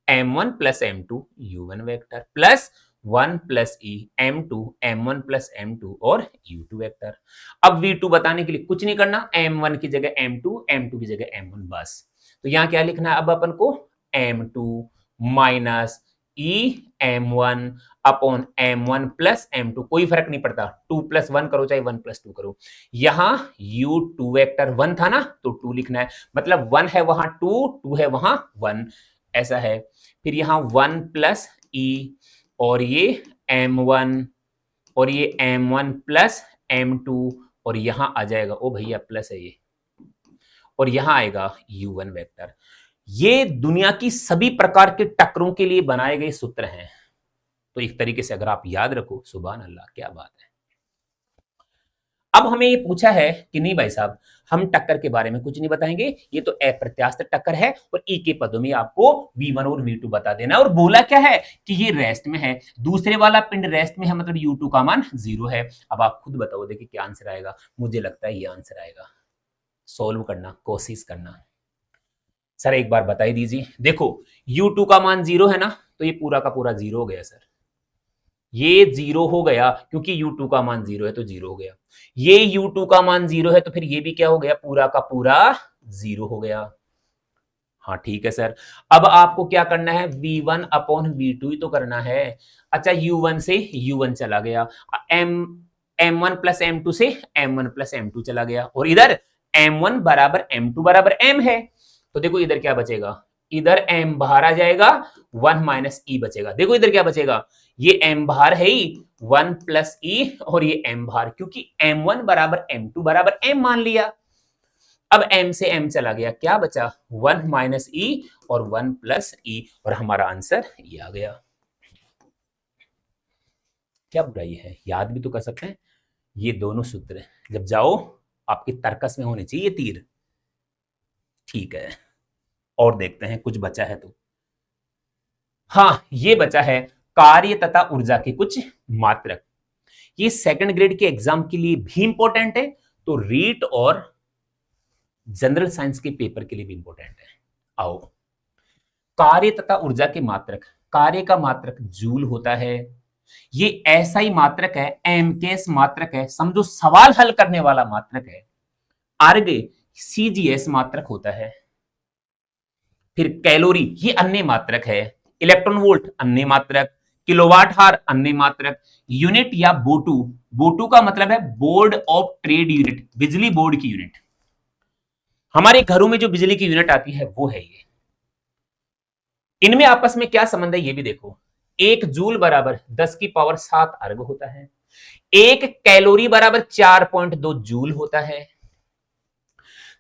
m1 plus m2 u1 vector plus 1 plus E m2 m1 plus m2 और u2 वेक्टर। अब v2 बताने के लिए कुछ नहीं करना, m1 की जगह m2, m2 की जगह m1 बस। तो यहां क्या लिखना है अब अपन को, m2 माइनस ई m1 upon m1 plus m2, कोई फर्क नहीं पड़ता, 2 प्लस 1 करो चाहे 1 प्लस 2 करो। यहां u2 वेक्टर 1 था ना तो 2 लिखना है, मतलब 1 है वहां 2, 2 है वहां 1, ऐसा है। फिर यहां 1 प्लस ई, और ये m1, और ये m1 प्लस m2, और यहां आ जाएगा, ओ भैया प्लस है ये, और यहां आएगा u1 वेक्टर। ये दुनिया की सभी प्रकार के टक्करों के लिए बनाए गए सूत्र हैं। तो एक तरीके से अगर आप याद रखो, सुभान अल्लाह, क्या बात है। अब हमें ये पूछा है कि नहीं भाई साहब, हम टक्कर के बारे में कुछ नहीं बताएंगे, ये तो अप्रत्यास्थ टक्कर है, और ई के पदों में आपको v1 और v2 बता देना। और बोला क्या है कि ये रेस्ट में है, दूसरे वाला पिंड रेस्ट में है, मतलब u2 का मान 0 है। अब आप खुद बताओ, देखिए क्या आंसर आएगा। मुझे लगता है ये आंसर आएगा, सोल्व करना, कोशिश करना। सर एक बार बता ही दीजिए। देखो u2 का मान 0 है ना, तो ये पूरा का पूरा 0 हो गया सर, ये 0 हो गया, क्योंकि u2 का मान 0 है तो 0 हो गया। ये u2 का मान 0 है तो फिर ये भी क्या हो गया, पूरा का पूरा 0 हो गया। हाँ ठीक है सर। अब आपको क्या करना है, v1 अपॉन v2 ही तो करना है। अच्छा u1 से u1 चला गया, m1 प्लस m2 से m1 प्लस m2 चला गया, और इधर m1 बराबर m2 बराबर m है। तो देखो इधर क्या बचेगा, इधर m बाहर आ जाएगा, 1 माइनस ई बचेगा। देखो इधर क्या बचेगा, ये m बाहर है ही, 1 प्लस ई, और ये m बाहर, क्योंकि m1 बराबर m2 बराबर m मान लिया। अब m से m चला गया, क्या बचा, 1 माइनस ई और 1 प्लस ई, और हमारा आंसर ये आ गया। क्या बुराई है, याद भी तो कर सकते हैं। ये दोनों सूत्र जब जाओ आपके तर्कस में होने चाहिए तीर। ठीक है, और देखते हैं कुछ बचा है तो। हाँ, ये बचा है कार्य तथा ऊर्जा के कुछ मात्रक। ये सेकंड ग्रेड के एग्जाम के लिए भी इंपॉर्टेंट है, तो रीट और जनरल साइंस के पेपर के लिए भी इंपॉर्टेंट है। आओ, कार्य तथा ऊर्जा के मात्रक। कार्य का मात्रक जूल होता है, ये ऐसा ही मात्रक है, एमकेएस मात्रक है, समझो सवाल हल करने वाला मात्रक है। अर्ग सीजीएस मात्रक होता है। फिर कैलोरी ये अन्य मात्रक है, इलेक्ट्रॉन वोल्ट अन्य मात्रक, किलोवाट हार अन्य मात्रक, यूनिट या बोटू, बोटू का मतलब है बोर्ड ऑफ ट्रेड यूनिट, बिजली बोर्ड की यूनिट। हमारे घरों में जो बिजली की यूनिट आती है वो है ये। इनमें आपस में क्या संबंध है ये भी देखो। 1 जूल बराबर 10 की पावर 7 अर्ग होता है। 1 कैलोरी बराबर 4.2 जूल होता है।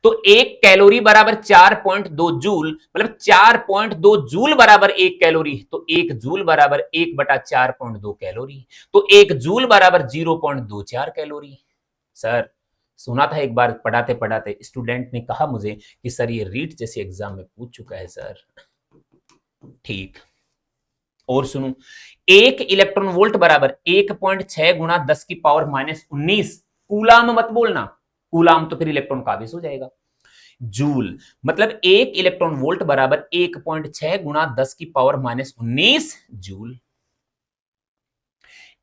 तो 1 कैलोरी बराबर 4.2 जूल, मतलब 4.2 जूल बराबर 1 कैलोरी, तो 1 जूल बराबर 1/4.2 कैलोरी, तो 1 जूल बराबर 0.24 कैलोरी। सर, सुना था एक बार पढ़ाते पढ़ाते स्टूडेंट ने कहा मुझे कि सर ये रीट जैसे एग्जाम में पूछ चुका है सर। ठीक, और सुनो, 1 इलेक्ट्रॉन वोल्ट बराबर 1.6 गुणा 10 की पावर -19 कूलाम, मत बोलना कूलाम तो फिर इलेक्ट्रॉन का आवेश हो जाएगा। जूल, मतलब 1 इलेक्ट्रॉन वोल्ट बराबर 1.6 गुणा 10 की पावर -19 जूल।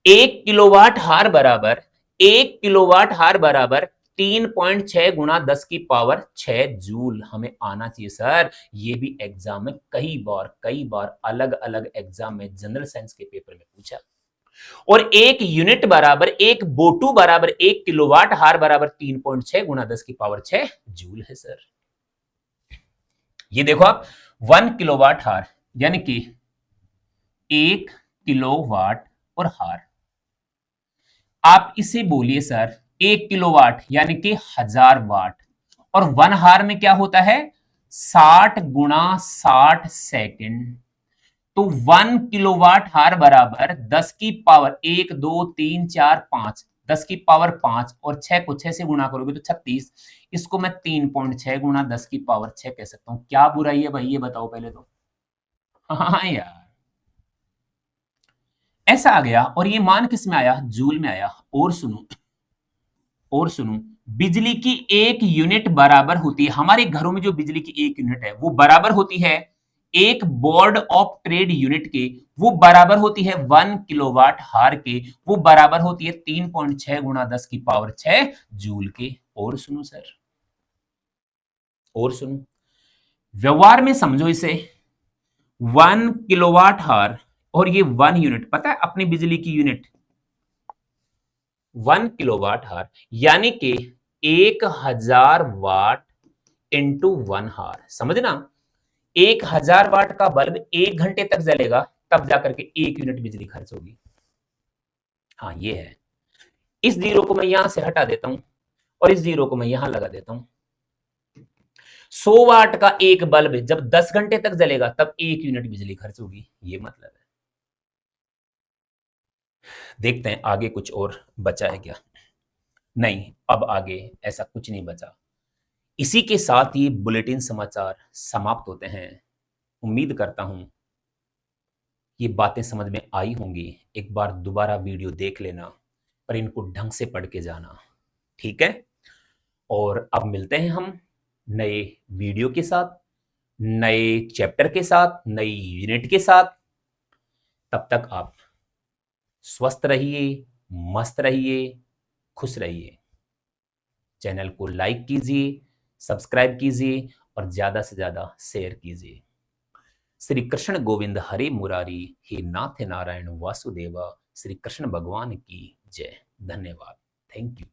1 किलोवाट हार बराबर 1 किलोवाट हार बराबर 3.6 गुणा 10 की पावर 6 जूल हमें आना चाहिए सर। ये भी एग्जाम में कई बार अलग अलग एग्जाम में जनरल साइंस के पेपर में पूछा। और 1 यूनिट बराबर 1 बोटू बराबर 1 किलोवाट हार बराबर 3.6 गुणा 10 की पावर 6 जूल है सर। ये देखो आप, 1 किलोवाट हार यानी कि 1 किलोवाट और हार, आप इसे बोलिए सर 1 किलोवाट यानी कि 1000 वाट, और 1 हार में क्या होता है 60 गुणा 60 सेकेंड। तो 1 किलोवाट हार बराबर 10 की पावर 1 2 3 4 5, 10 की पावर 5 और 6 को 6 से गुणा करोगे तो 36। इसको मैं 3.6 गुणा 10 की पावर 6 कह सकता हूं। क्या बुराई है भाई, ये बताओ पहले तो। हाँ यार, ऐसा आ गया, और ये मान किस में आया, जूल में आया। और सुनो, बिजली की 1 यूनिट बराबर होती है, हमारे घरों में जो बिजली की 1 यूनिट है वो बराबर होती है एक बोर्ड ऑफ ट्रेड यूनिट के, वो बराबर होती है 1 किलोवाट हार के, वो बराबर होती है 3.6 गुणा 10 की पावर 6 जूल के। और सुनो सर, और सुनो, व्यवहार में समझो इसे, 1 किलोवाट हार और ये 1 यूनिट, पता है अपनी बिजली की यूनिट 1 किलोवाट हार यानी कि 1000 वाट इंटू 1 हार। समझना, 1000 वाट का बल्ब 1 घंटे तक जलेगा, तब जाकर के 1 यूनिट बिजली खर्च होगी। हाँ ये है। इस जीरो को मैं यहां से हटा देता हूं और इस जीरो को मैं यहां लगा देता हूं। 100 वाट का एक बल्ब जब 10 घंटे तक जलेगा तब 1 यूनिट बिजली खर्च होगी, ये मतलब है। देखते हैं आगे कुछ और बचा है क्या। नहीं, अब आगे ऐसा कुछ नहीं बचा। इसी के साथ ये बुलेटिन समाचार समाप्त होते हैं। उम्मीद करता हूं ये बातें समझ में आई होंगी। एक बार दोबारा वीडियो देख लेना, पर इनको ढंग से पढ़ के जाना, ठीक है। और अब मिलते हैं हम नए वीडियो के साथ, नए चैप्टर के साथ, नई यूनिट के साथ। तब तक आप स्वस्थ रहिए, मस्त रहिए, खुश रहिए। चैनल को लाइक कीजिए, सब्सक्राइब कीजिए और ज्यादा से ज्यादा शेयर कीजिए। श्री कृष्ण गोविंद हरे मुरारी, हे नाथ नारायण वासुदेवा, श्री कृष्ण भगवान की जय। धन्यवाद, थैंक यू।